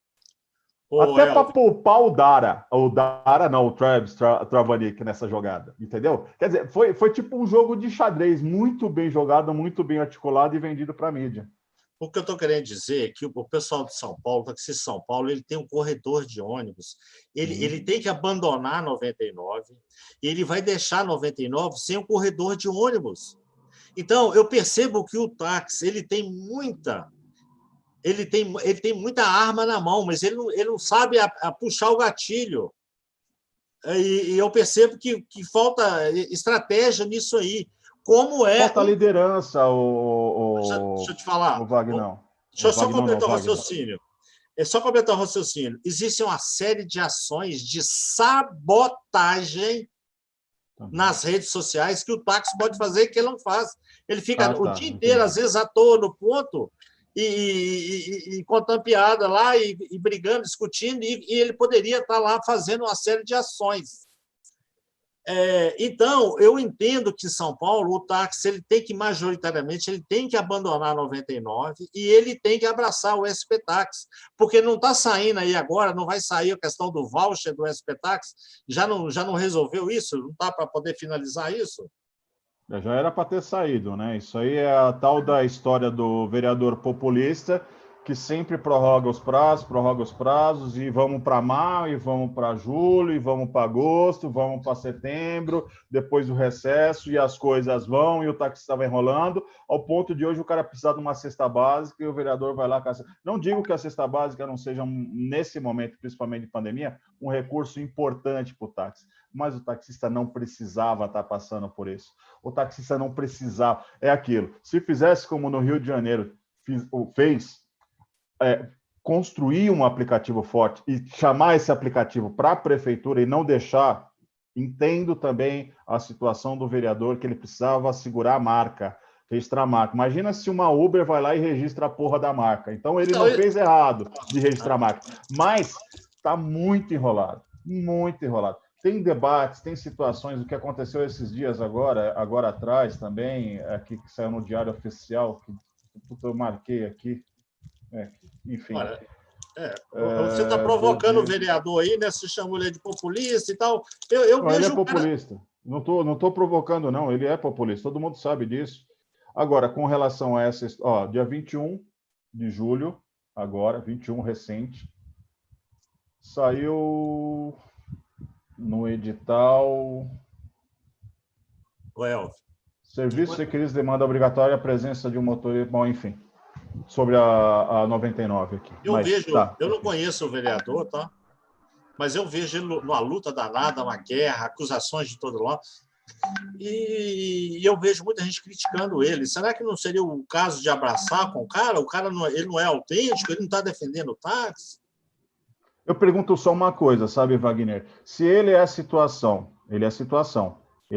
Até para poupar o Dara. O Dara não, o Travis Travanik nessa jogada, entendeu? Quer dizer, foi tipo um jogo de xadrez, muito bem jogado, muito bem articulado e vendido para a mídia. O que eu estou querendo dizer é que o pessoal de São Paulo, o taxista de São Paulo, ele tem um corredor de ônibus, ele tem que abandonar 99 e ele vai deixar 99 sem o corredor de ônibus. Então, eu percebo que o táxi ele tem muita arma na mão, mas ele não sabe a puxar o gatilho. E eu percebo que falta estratégia nisso aí. Como é... Falta liderança, Deixa eu te falar. O Wagner. Deixa eu só completar o raciocínio. É só completar o raciocínio. Existe uma série de ações de sabotagem nas redes sociais que o táxi pode fazer que ele não faz. Ele fica o dia inteiro, às vezes, à toa no ponto e contando piada lá e brigando, discutindo, e ele poderia estar lá fazendo uma série de ações. Então, eu entendo que em São Paulo o táxi ele tem que, majoritariamente, ele tem que abandonar 99 e ele tem que abraçar o SP-Táxi, porque não está saindo aí agora, não vai sair a questão do voucher do SP-Táxi, já não resolveu isso? Não está para poder finalizar isso? Já era para ter saído, né? Isso aí é a tal da história do vereador populista que sempre prorroga os prazos, e vamos para maio, e vamos para julho, e vamos para agosto, vamos para setembro, depois do recesso, e as coisas vão, e o taxista vai enrolando, ao ponto de hoje o cara precisar de uma cesta básica, e o vereador vai lá... Não digo que a cesta básica não seja, nesse momento, principalmente de pandemia, um recurso importante para o táxi, mas o taxista não precisava estar passando por isso. O taxista não precisava. É aquilo. Se fizesse como no Rio de Janeiro fez, construir um aplicativo forte e chamar esse aplicativo para a prefeitura e não deixar, entendo também a situação do vereador, que ele precisava segurar a marca, registrar a marca. Imagina se uma Uber vai lá e registra a porra da marca. Então, ele não fez errado de registrar a marca. Mas está muito enrolado, muito enrolado. Tem debates, tem situações, o que aconteceu esses dias agora atrás também, aqui que saiu no Diário Oficial, que eu marquei aqui, enfim. Olha, você está provocando o vereador aí, né? Se chamou ele de populista e tal. Ele é populista. Não tô provocando, não. Ele é populista. Todo mundo sabe disso. Agora, com relação a essa... dia 21 de julho, agora, 21 recente, saiu no edital... Serviço de crise demanda obrigatória a presença de um motorista... Bom, enfim... sobre a 99 aqui. Eu não conheço o vereador, tá? Mas eu vejo ele numa luta danada, uma guerra, acusações de todo lado. E eu vejo muita gente criticando ele. Será que não seria o caso de abraçar com o cara? O cara ele não é autêntico, ele não está defendendo o táxi? Eu pergunto só uma coisa, sabe, Wagner? Se ele é a situação, ele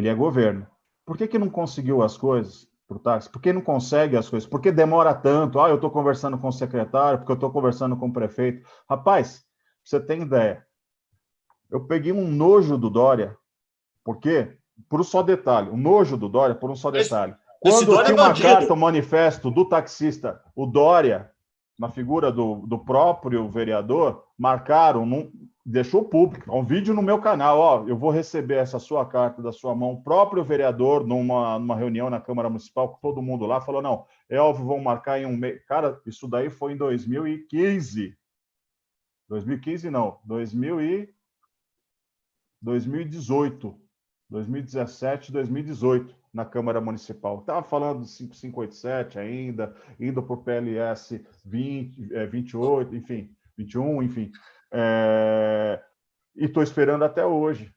é governo, por que não conseguiu as coisas para o táxi? Por que não consegue as coisas? Por que demora tanto? Eu estou conversando com o secretário, porque eu estou conversando com o prefeito. Rapaz, você tem ideia? Eu peguei um nojo do Dória, por quê? Por um só detalhe. O nojo do Dória por um só detalhe. Quando tinha uma carta, um manifesto do taxista, o Dória, na figura do próprio vereador, marcaram, deixou público, um vídeo no meu canal, eu vou receber essa sua carta da sua mão, o próprio vereador, numa reunião na Câmara Municipal, com todo mundo lá, falou, não, é óbvio, vão marcar em um mês. Cara, isso daí foi em 2015. 2015 não, 2018. 2017, 2018, na Câmara Municipal. Estava falando de 5587 ainda, indo para o PLS 28, enfim, 21, enfim. E estou esperando até hoje.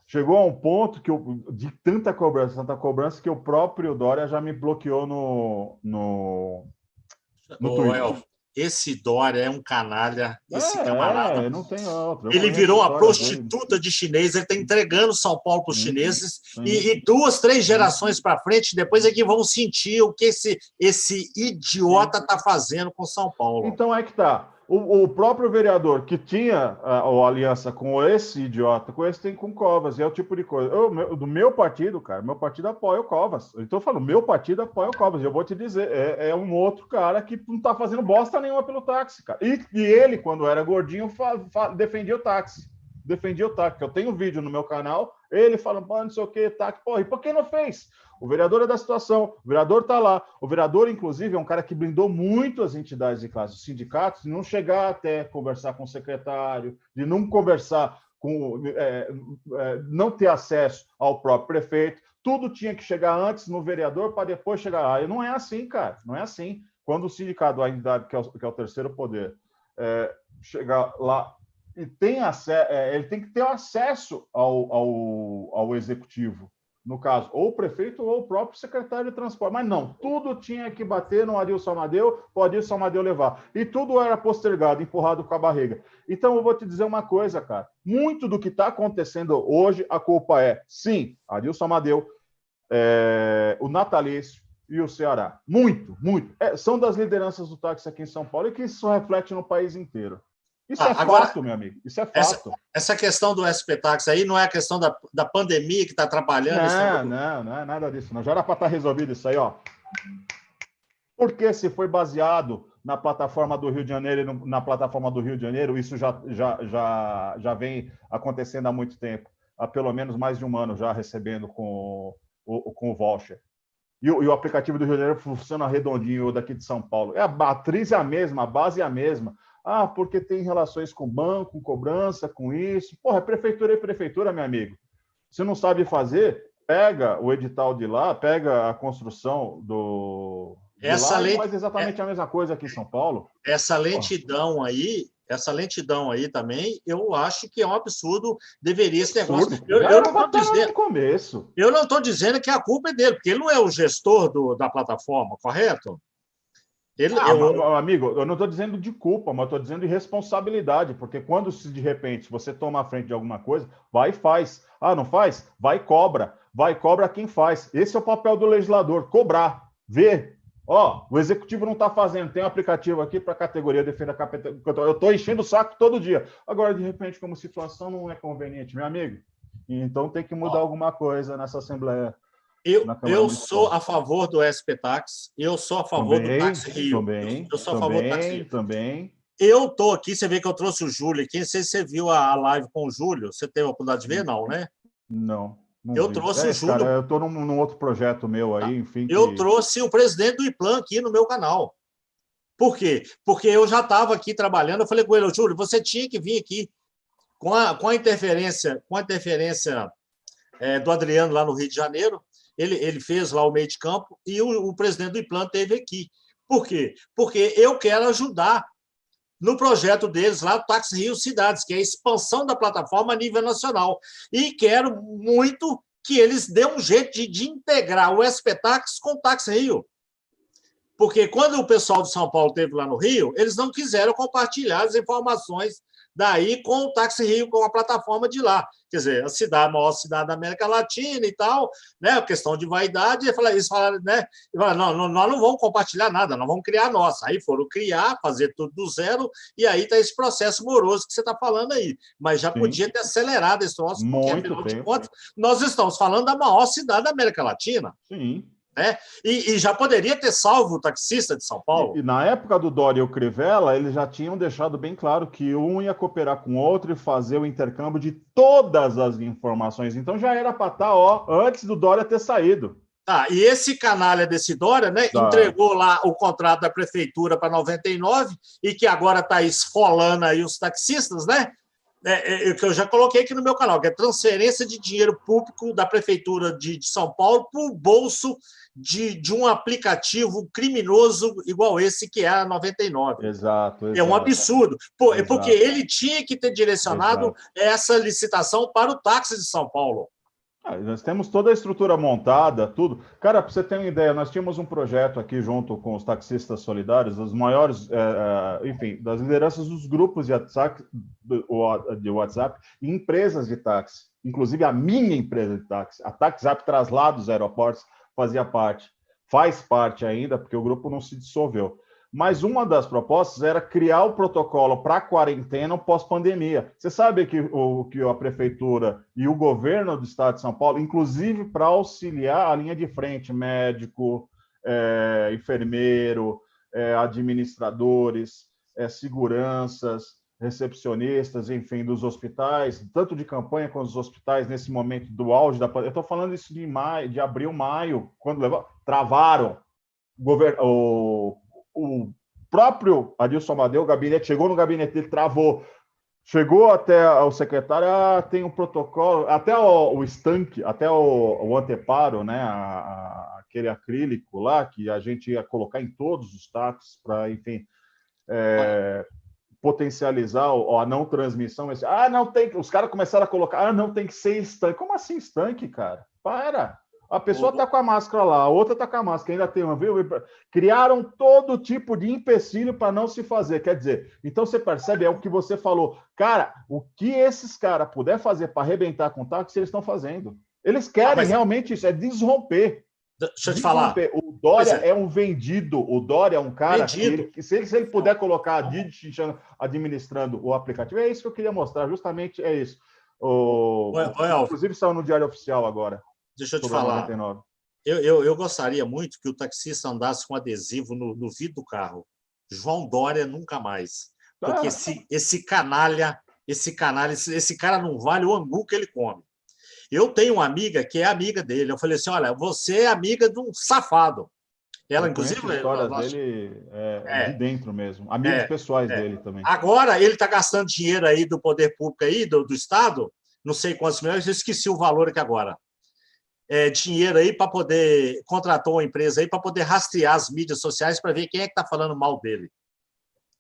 Chegou a um ponto que de tanta cobrança, que o próprio Dória já me bloqueou no Twitter. Esse Dória é um canalha, esse camarada. Não tem outro. Ele virou uma prostituta de chinês, ele está entregando São Paulo para os chineses, e 2, 3 gerações para frente, depois é que vão sentir o que esse idiota está fazendo com São Paulo. Então é que tá. O próprio vereador que tinha a aliança com esse idiota, com esse tem com Covas, e é o tipo de coisa. Do meu partido, cara, meu partido apoia o Covas. Então eu falo, meu partido apoia o Covas. Eu vou te dizer, é um outro cara que não tá fazendo bosta nenhuma pelo táxi, cara. E ele, quando era gordinho, defendia o táxi. Defendia o táxi. Eu tenho um vídeo no meu canal, ele falando, não sei o que, táxi. Porra, e por que não fez? O vereador é da situação, o vereador está lá. O vereador, inclusive, é um cara que blindou muito as entidades de classe, os sindicatos, de não chegar até conversar com o secretário, de não conversar com... não ter acesso ao próprio prefeito. Tudo tinha que chegar antes no vereador para depois chegar lá. E não é assim, cara. Não é assim. Quando o sindicato, a entidade que é o terceiro poder, chegar lá e tem acesso, ele tem que ter acesso ao executivo. No caso, ou o prefeito ou o próprio secretário de transporte. Mas não, tudo tinha que bater no Adilson Amadeu, para o Adilson Amadeu levar. E tudo era postergado, empurrado com a barriga. Então, eu vou te dizer uma coisa, cara. Muito do que está acontecendo hoje, a culpa é, sim, Adilson Amadeu, o Natalício e o Ceará. Muito, muito. São das lideranças do táxi aqui em São Paulo e que isso reflete no país inteiro. Isso é agora, fato, meu amigo. Isso é fato. Essa questão do SP-Táxi aí não é a questão da pandemia que está atrapalhando? Não é nada disso. Não. Já era para estar resolvido isso aí, ó. Porque se foi baseado na plataforma do Rio de Janeiro, isso já vem acontecendo há muito tempo. Há pelo menos mais de um ano já recebendo com o voucher. E o aplicativo do Rio de Janeiro funciona redondinho, o daqui de São Paulo. A matriz é a mesma, a base é a mesma. Porque tem relações com banco, com cobrança, com isso. Porra, prefeitura é prefeitura, meu amigo. Se não sabe fazer, pega o edital de lá, pega a construção de lá e faz exatamente a mesma coisa aqui em São Paulo. Essa lentidão aí também, eu acho que é um absurdo, deveria esse negócio. Eu não estou dizendo que a culpa é dele, porque ele não é o gestor da plataforma, correto? Amigo, eu não estou dizendo de culpa, mas estou dizendo de responsabilidade, porque quando de repente você toma a frente de alguma coisa, vai e faz. Não faz? Vai e cobra. Vai e cobra quem faz. Esse é o papel do legislador, cobrar, ver. O executivo não está fazendo, tem um aplicativo aqui para a categoria, defenda a categoria. Eu estou enchendo o saco todo dia. Agora, de repente, como situação não é conveniente, meu amigo, então tem que mudar alguma coisa nessa Assembleia. Eu sou a favor do SP-Táxi, eu sou a favor do Táxi Rio. Eu sou a favor do Táxi Rio. Também. Eu estou aqui, você vê que eu trouxe o Júlio aqui, não sei se você viu a live com o Júlio, você teve a oportunidade de ver, não, né? Não. Eu trouxe o Júlio... Cara, eu estou num outro projeto meu aí, enfim... Eu trouxe o presidente do IPLAN aqui no meu canal. Por quê? Porque eu já estava aqui trabalhando, eu falei com ele, Júlio, você tinha que vir aqui com a interferência do Adriano lá no Rio de Janeiro. Ele fez lá o meio de campo e o presidente do IPLAN esteve aqui. Por quê? Porque eu quero ajudar no projeto deles lá, o Táxi Rio Cidades, que é a expansão da plataforma a nível nacional. E quero muito que eles dêem um jeito de integrar o SP-Táxi com o Táxi Rio. Porque quando o pessoal de São Paulo esteve lá no Rio, eles não quiseram compartilhar as informações daí com o Táxi Rio, com a plataforma de lá. Quer dizer, a maior cidade da América Latina e tal, né? A questão de vaidade, eles falaram, né? Não, nós não vamos compartilhar nada, nós vamos criar a nossa. Aí foram criar, fazer tudo do zero, e aí está esse processo moroso que você está falando aí. Mas já podia ter acelerado esse troço, porque, afinal de contas, nós estamos falando da maior cidade da América Latina. Sim. Né? E já poderia ter salvo o taxista de São Paulo. E na época do Dória e o Crivella, eles já tinham deixado bem claro que um ia cooperar com o outro e fazer o intercâmbio de todas as informações. Então já era para estar, antes do Dória ter saído. E esse canalha desse Dória, né, entregou lá o contrato da prefeitura para 99 e que agora está esfolando aí os taxistas, né? Que eu já coloquei aqui no meu canal, que é transferência de dinheiro público da Prefeitura de São Paulo para o bolso de um aplicativo criminoso igual esse, que é a 99. Exato. É um absurdo. Porque ele tinha que ter direcionado essa licitação para o táxi de São Paulo. Nós temos toda a estrutura montada, tudo. Cara, para você ter uma ideia, nós tínhamos um projeto aqui junto com os taxistas solidários, os maiores, enfim, das lideranças dos grupos de WhatsApp e empresas de táxi. Inclusive a minha empresa de táxi, a TaxiZap Traslados Aeroportos, faz parte ainda, porque o grupo não se dissolveu. Mas uma das propostas era criar o protocolo para a quarentena pós-pandemia. Você sabe que a prefeitura e o governo do estado de São Paulo, inclusive para auxiliar a linha de frente, médico, enfermeiro, administradores, seguranças, recepcionistas, enfim, dos hospitais, tanto de campanha quanto dos hospitais, nesse momento do auge da pandemia. Eu estou falando isso de abril, maio, quando travaram. O próprio Adilson Amadeu, o gabinete, chegou no gabinete dele, travou, chegou até o secretário, tem um protocolo, até o estanque, até o anteparo, né, aquele acrílico lá, que a gente ia colocar em todos os táxis para, enfim, potencializar a não transmissão. Não tem, os caras começaram a colocar, não tem que ser estanque. Como assim estanque, cara? Para! A pessoa está com a máscara lá, a outra está com a máscara, ainda tem uma, viu? Criaram todo tipo de empecilho para não se fazer. Quer dizer, então você percebe, é o que você falou. Cara, o que esses caras puder fazer para arrebentar com o táxi, eles estão fazendo. Eles querem realmente isso, é desromper. Deixa eu te falar. O Dória é um vendido. O Dória é um cara que se ele puder colocar a Didi administrando o aplicativo, é isso que eu queria mostrar, justamente é isso. Inclusive saiu no Diário Oficial agora. Deixa eu te falar. Eu gostaria muito que o taxista andasse com adesivo no vidro do carro. João Dória nunca mais. Porque esse cara não vale o angu que ele come. Eu tenho uma amiga que é amiga dele. Eu falei assim, olha, você é amiga de um safado. Ela, inclusive... A história dele de dentro mesmo. Amigos pessoais dele também. Agora, ele está gastando dinheiro aí do poder público aí, do Estado, não sei quantos milhões, eu esqueci o valor aqui agora. Dinheiro aí para poder... Contratou uma empresa aí para poder rastrear as mídias sociais para ver quem é que está falando mal dele.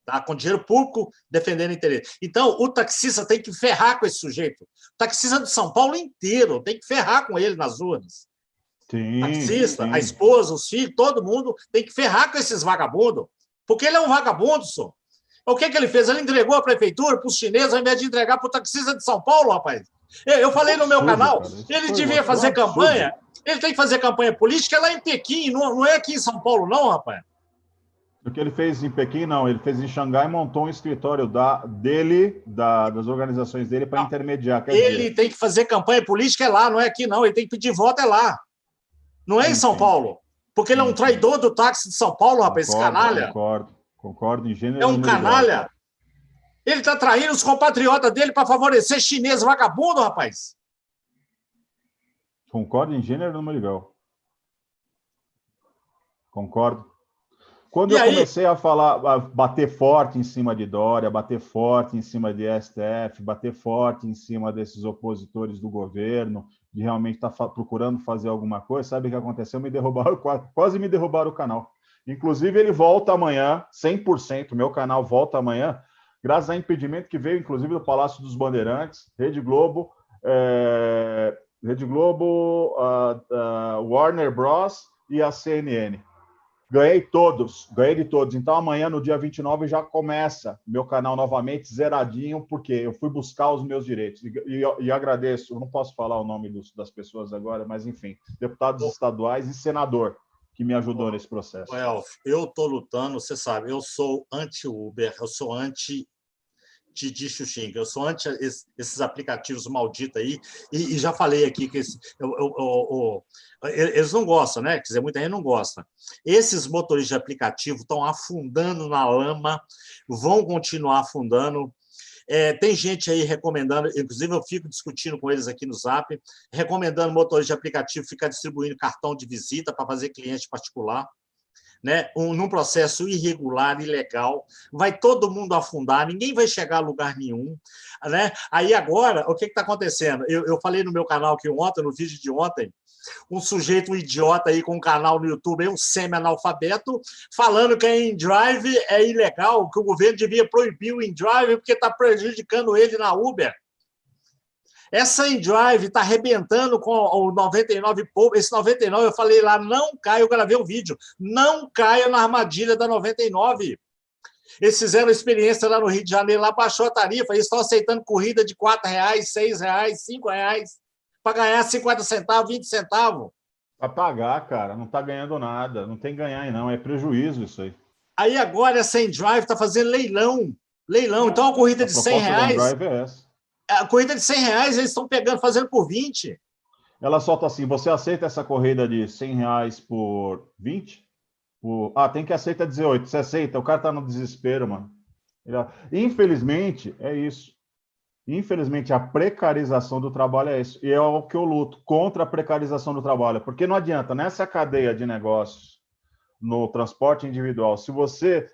Tá? Com dinheiro público, defendendo interesse. Então, o taxista tem que ferrar com esse sujeito. O taxista de São Paulo inteiro tem que ferrar com ele nas urnas. Sim, taxista, sim. A esposa, os filhos, todo mundo tem que ferrar com esses vagabundos. Porque ele é um vagabundo, só. O que ele fez? Ele entregou a prefeitura para os chineses ao invés de entregar para o taxista de São Paulo, rapaz. Eu falei no meu canal, ele devia fazer campanha, ele tem que fazer campanha política lá em Pequim, não é aqui em São Paulo, não, rapaz. O que ele fez em Pequim, não. Ele fez em Xangai e montou um escritório das organizações dele para intermediar. Ele tem que fazer campanha política lá, não é aqui, não. Ele tem que pedir voto lá. Não é em São Paulo. Porque ele é um traidor do táxi de São Paulo, rapaz, esse canalha. Concordo em gênero. É um canalha. Ele está traindo os compatriotas dele para favorecer chinês vagabundo, rapaz. Concordo em gênero, número e grau. Concordo. Quando eu comecei a bater forte em cima de Dória, bater forte em cima de STF, bater forte em cima desses opositores do governo, de realmente estar procurando fazer alguma coisa, sabe o que aconteceu? Quase me derrubaram o canal. Inclusive, ele volta amanhã, 100%, meu canal volta amanhã, graças a impedimento que veio, inclusive, do Palácio dos Bandeirantes, Rede Globo, Warner Bros. E a CNN. Ganhei de todos. Então, amanhã, no dia 29, já começa meu canal novamente zeradinho, porque eu fui buscar os meus direitos. E agradeço, eu não posso falar o nome das pessoas agora, mas, enfim, deputados estaduais e senador que me ajudou nesse processo. Eu estou lutando, você sabe, eu sou anti-Uber, eu sou anti-Didi Xuxinga, eu sou anti esses aplicativos malditos aí, e já falei aqui que eles não gostam, né? Quer dizer, muita gente não gosta. Esses motoristas de aplicativo estão afundando na lama, vão continuar afundando. Tem gente aí recomendando, inclusive eu fico discutindo com eles aqui no Zap, recomendando motorista de aplicativo ficar distribuindo cartão de visita para fazer cliente particular, né? Num processo irregular, ilegal, vai todo mundo afundar, ninguém vai chegar a lugar nenhum, né? Aí agora, o que está acontecendo? Eu falei no meu canal aqui ontem, no vídeo de ontem, um sujeito, um idiota aí com um canal no YouTube, um semi-analfabeto, falando que a InDrive é ilegal, que o governo devia proibir o InDrive porque está prejudicando ele na Uber. Essa InDrive está arrebentando com o 99 pouco. Esse 99, eu falei lá, não caia, eu gravei um vídeo, não caia na armadilha da 99. Eles fizeram experiência lá no Rio de Janeiro, lá baixou a tarifa, eles estão aceitando corrida de R$ 4, R$ 6, R$ 5, para ganhar 50 centavos, 20 centavos. Para pagar, cara, não está ganhando nada, não tem ganhar, não, é prejuízo isso aí. Aí agora a SemDrive está fazendo leilão. Leilão. Então, a corrida de R$100. É essa. A corrida de R$100 eles estão pegando, fazendo por 20. Ela solta assim: você aceita essa corrida de R$100 por 20? Tem que aceitar 18. Você aceita? O cara tá no desespero, mano. Infelizmente, é isso. Infelizmente, a precarização do trabalho é isso. E é o que eu luto contra a precarização do trabalho. Porque não adianta, nessa cadeia de negócios, no transporte individual, se você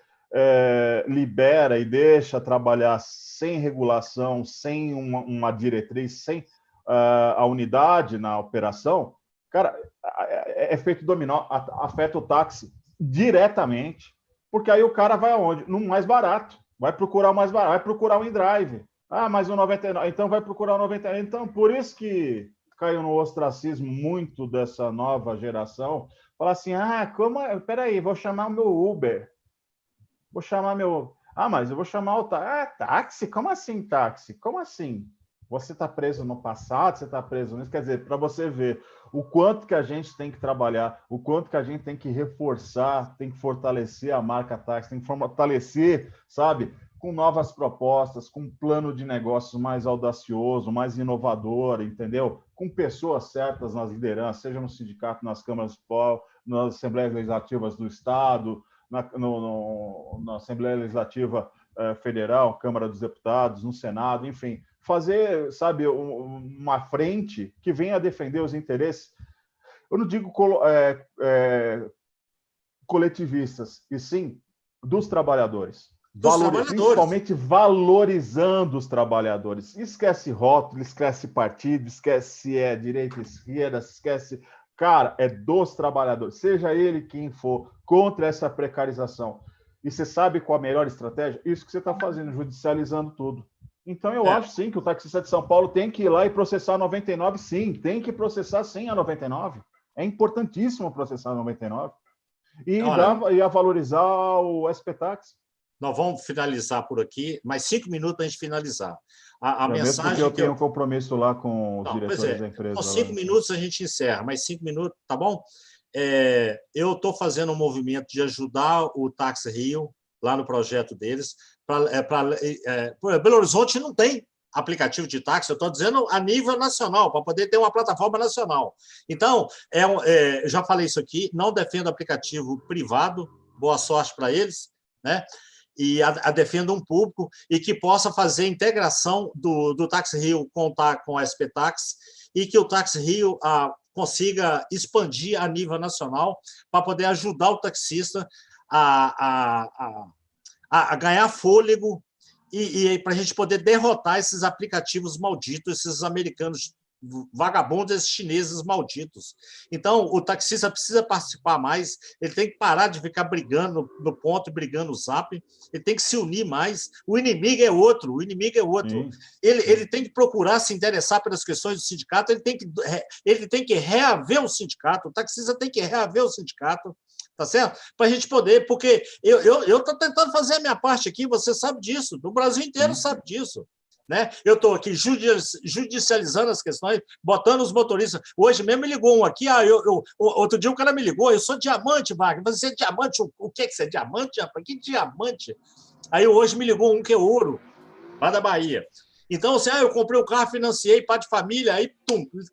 libera e deixa trabalhar sem regulação, sem uma diretriz, sem a unidade na operação, cara, é efeito dominó, afeta o táxi diretamente, porque aí o cara vai aonde? No mais barato. Vai procurar o mais barato, vai procurar o InDrive. Mas o 99, então vai procurar o 99. Então, por isso que caiu no ostracismo muito dessa nova geração. Fala assim, peraí, vou chamar o meu Uber. Vou chamar meu... mas eu vou chamar o táxi. Táxi? Como assim táxi? Como assim? Você está preso no passado, você está preso nisso. Quer dizer, para você ver o quanto que a gente tem que trabalhar, o quanto que a gente tem que reforçar, tem que fortalecer a marca táxi, tem que fortalecer, sabe, com novas propostas, com um plano de negócios mais audacioso, mais inovador, entendeu? Com pessoas certas nas lideranças, seja no sindicato, nas câmaras de pau, nas assembleias legislativas do Estado, na Assembleia Legislativa Federal, Câmara dos Deputados, no Senado, enfim, fazer, sabe, uma frente que venha defender os interesses, eu não digo coletivistas, e sim dos trabalhadores. Principalmente valorizando os trabalhadores. Esquece rótulo, esquece partido, esquece direita, esquerda, esquece... Cara, é dos trabalhadores, seja ele quem for, contra essa precarização. E você sabe qual a melhor estratégia? Isso que você está fazendo, judicializando tudo. Então, eu acho, sim, que o taxista de São Paulo tem que ir lá e processar a 99, sim. Tem que processar, sim, a 99. É importantíssimo processar a 99. E a valorizar o SP-Taxi. Nós vamos finalizar por aqui, mais 5 minutos para a gente finalizar. A mensagem mesmo porque eu tenho um compromisso lá com os diretores da empresa. Com 5 minutos a gente encerra, mais 5 minutos, tá bom? Eu estou fazendo um movimento de ajudar o Táxi Rio, lá no projeto deles. Belo Horizonte não tem aplicativo de táxi, eu estou dizendo a nível nacional, para poder ter uma plataforma nacional. Então, já falei isso aqui, não defendo aplicativo privado, boa sorte para eles, né? E defenda um público e que possa fazer integração do Táxi Rio com a SP Taxi e que o Táxi Rio consiga expandir a nível nacional para poder ajudar o taxista a ganhar fôlego e para a gente poder derrotar esses aplicativos malditos, esses americanos vagabundos, esses chineses malditos. Então, o taxista precisa participar mais, ele tem que parar de ficar brigando no ponto, brigando no zap, ele tem que se unir mais. O inimigo é outro. Ele tem que procurar se interessar pelas questões do sindicato, ele tem que reaver o sindicato, o taxista tem que reaver o sindicato, tá certo? Para a gente poder, porque eu estou tentando fazer a minha parte aqui, você sabe disso, o Brasil inteiro sabe disso. Né? Eu estou aqui judicializando as questões, botando os motoristas. Hoje mesmo me ligou um aqui, outro dia o cara me ligou, eu sou diamante, Wagner. Você é diamante? O que você é diamante? Que diamante? Aí hoje me ligou um que é ouro, lá da Bahia. Então, assim, eu comprei um carro, financiei, pai de família, aí,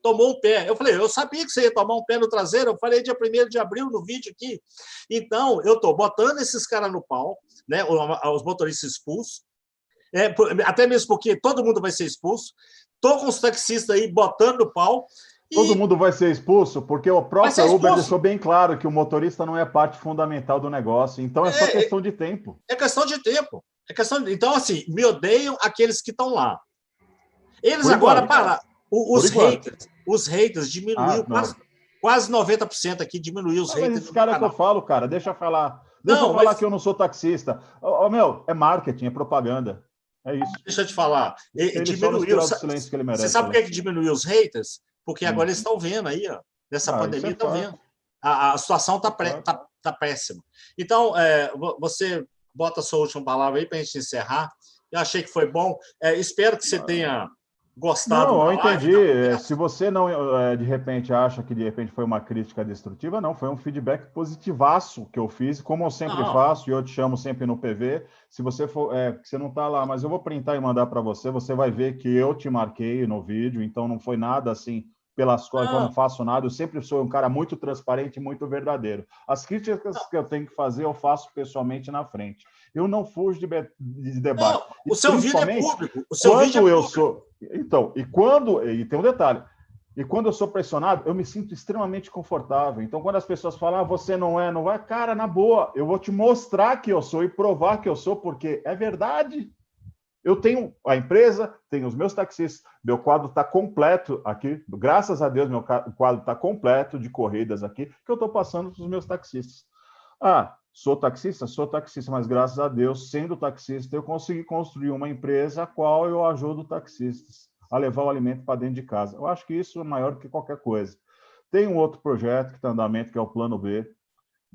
tomou um pé. Eu falei, eu sabia que você ia tomar um pé no traseiro, eu falei dia 1º de abril no vídeo aqui. Então, eu estou botando esses caras no pau, né, os motoristas expulsos, até mesmo porque todo mundo vai ser expulso. Estou com os taxistas aí botando no pau. Todo mundo vai ser expulso, porque o próprio Uber deixou bem claro que o motorista não é parte fundamental do negócio. Então, é só questão de tempo. É questão de tempo. Então, assim, me odeiam aqueles que estão lá. Eles agora pararam. Os haters diminuiu quase 90% aqui, diminuiu os haters. Mas esse cara que eu falo, cara, deixa eu falar. Que eu não sou taxista. É marketing, é propaganda. É isso. Deixa eu te falar. Diminuiu. Você sabe por que diminuiu os haters? Porque agora eles estão vendo aí, ó, nessa pandemia, estão vendo. A situação está péssima. Então, você bota a sua última palavra aí para a gente encerrar. Eu achei que foi bom. Espero que você tenha gostado Não, da eu live, entendi. da conversa. Se você não, de repente, acha que de repente foi uma crítica destrutiva, não, foi um feedback positivaço que eu fiz, como eu sempre Não, faço, e eu te chamo sempre no PV. Se você for, que você não está lá, mas eu vou printar e mandar para você, você vai ver que eu te marquei no vídeo, então não foi nada assim pelas coisas que eu não não, faço nada, eu sempre sou um cara muito transparente e muito verdadeiro. As críticas que eu tenho que fazer, eu faço pessoalmente na frente. Eu não fujo de debate. não. E O seu vídeo é principalmente público. O seu vídeo é quando eu público. sou. Então, e tem um detalhe. E quando eu sou pressionado, eu me sinto extremamente confortável. Então, quando as pessoas falam, você não é, não vai, cara, na boa, eu vou te mostrar que eu sou e provar que eu sou, porque é verdade. Eu tenho a empresa, tenho os meus taxistas, meu quadro está completo aqui, graças a Deus, meu quadro está completo de corridas aqui, que eu estou passando para os meus taxistas. Ah, sou taxista, mas graças a Deus, sendo taxista, eu consegui construir uma empresa a qual eu ajudo taxistas a levar o alimento para dentro de casa. Eu acho que isso é maior do que qualquer coisa. Tem um outro projeto que está em andamento, que é o Plano B.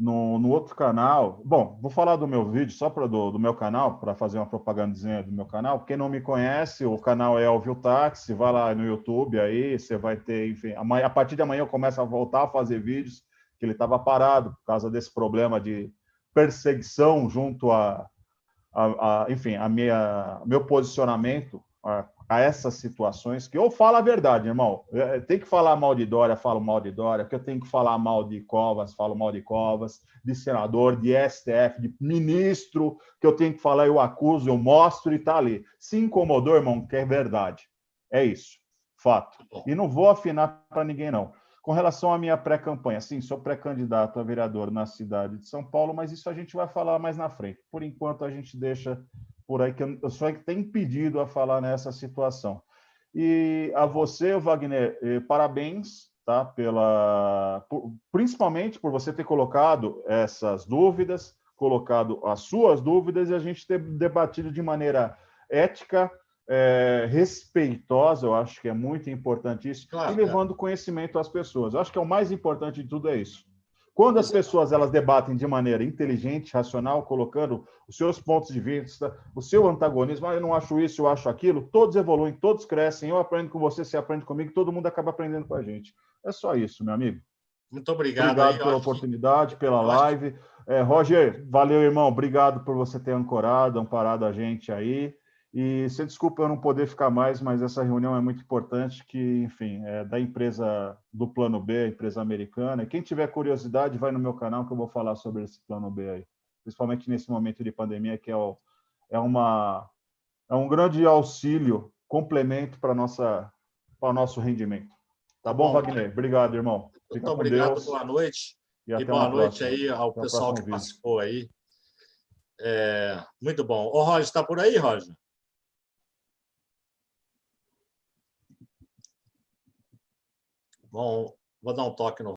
No outro canal, bom, vou falar do meu vídeo, só do meu canal, para fazer uma propagandazinha do meu canal. Quem não me conhece, o canal é Elvio Táxi, vai lá no YouTube, aí você vai ter, enfim, a partir de amanhã eu começo a voltar a fazer vídeos, que ele estava parado por causa desse problema de perseguição junto enfim, meu posicionamento a essas situações, que eu falo a verdade, irmão. Tem que falar mal de Dória, falo mal de Dória, que eu tenho que falar mal de Covas, falo mal de Covas, de senador, de STF, de ministro, que eu tenho que falar, eu acuso, eu mostro e tá ali. Se incomodou, irmão, que é verdade. É isso, fato. E não vou afinar para ninguém, não. Com relação à minha pré-campanha, sim, sou pré-candidato a vereador na cidade de São Paulo, mas isso a gente vai falar mais na frente. Por enquanto, a gente deixa por aí, que eu só tenho impedido a falar nessa situação. E a você, Wagner, parabéns, tá? Principalmente por você ter colocado essas dúvidas, colocado as suas dúvidas e a gente ter debatido de maneira ética, respeitosa, eu acho que é muito importante isso, e Claro, levando conhecimento às pessoas. Eu acho que é o mais importante de tudo é isso. Quando as exato. pessoas elas debatem de maneira inteligente, racional, colocando os seus pontos de vista, o seu antagonismo, eu não acho isso, eu acho aquilo, todos evoluem, todos crescem, eu aprendo com você aprende comigo, todo mundo acaba aprendendo com a gente. É só isso, meu amigo. Muito obrigado aí. Obrigado pela oportunidade, pela Eu acho que live. Roger, valeu, irmão. Obrigado por você ter ancorado, amparado a gente aí. E você desculpa eu não poder ficar mais, mas essa reunião é muito importante, que, enfim, é da empresa do Plano B, a empresa americana. E quem tiver curiosidade, vai no meu canal que eu vou falar sobre esse Plano B aí. Principalmente nesse momento de pandemia, que é um grande auxílio, complemento para o nosso rendimento. tá Tá bom, bom. Wagner? Obrigado, irmão. Muito Fica com obrigado, Deus boa noite. e E até boa uma noite próxima. aí ao Até o pessoal próximo que vídeo. participou aí. Muito bom. Ô, Roger, está por aí, Roger? Bom, vou dar um toque no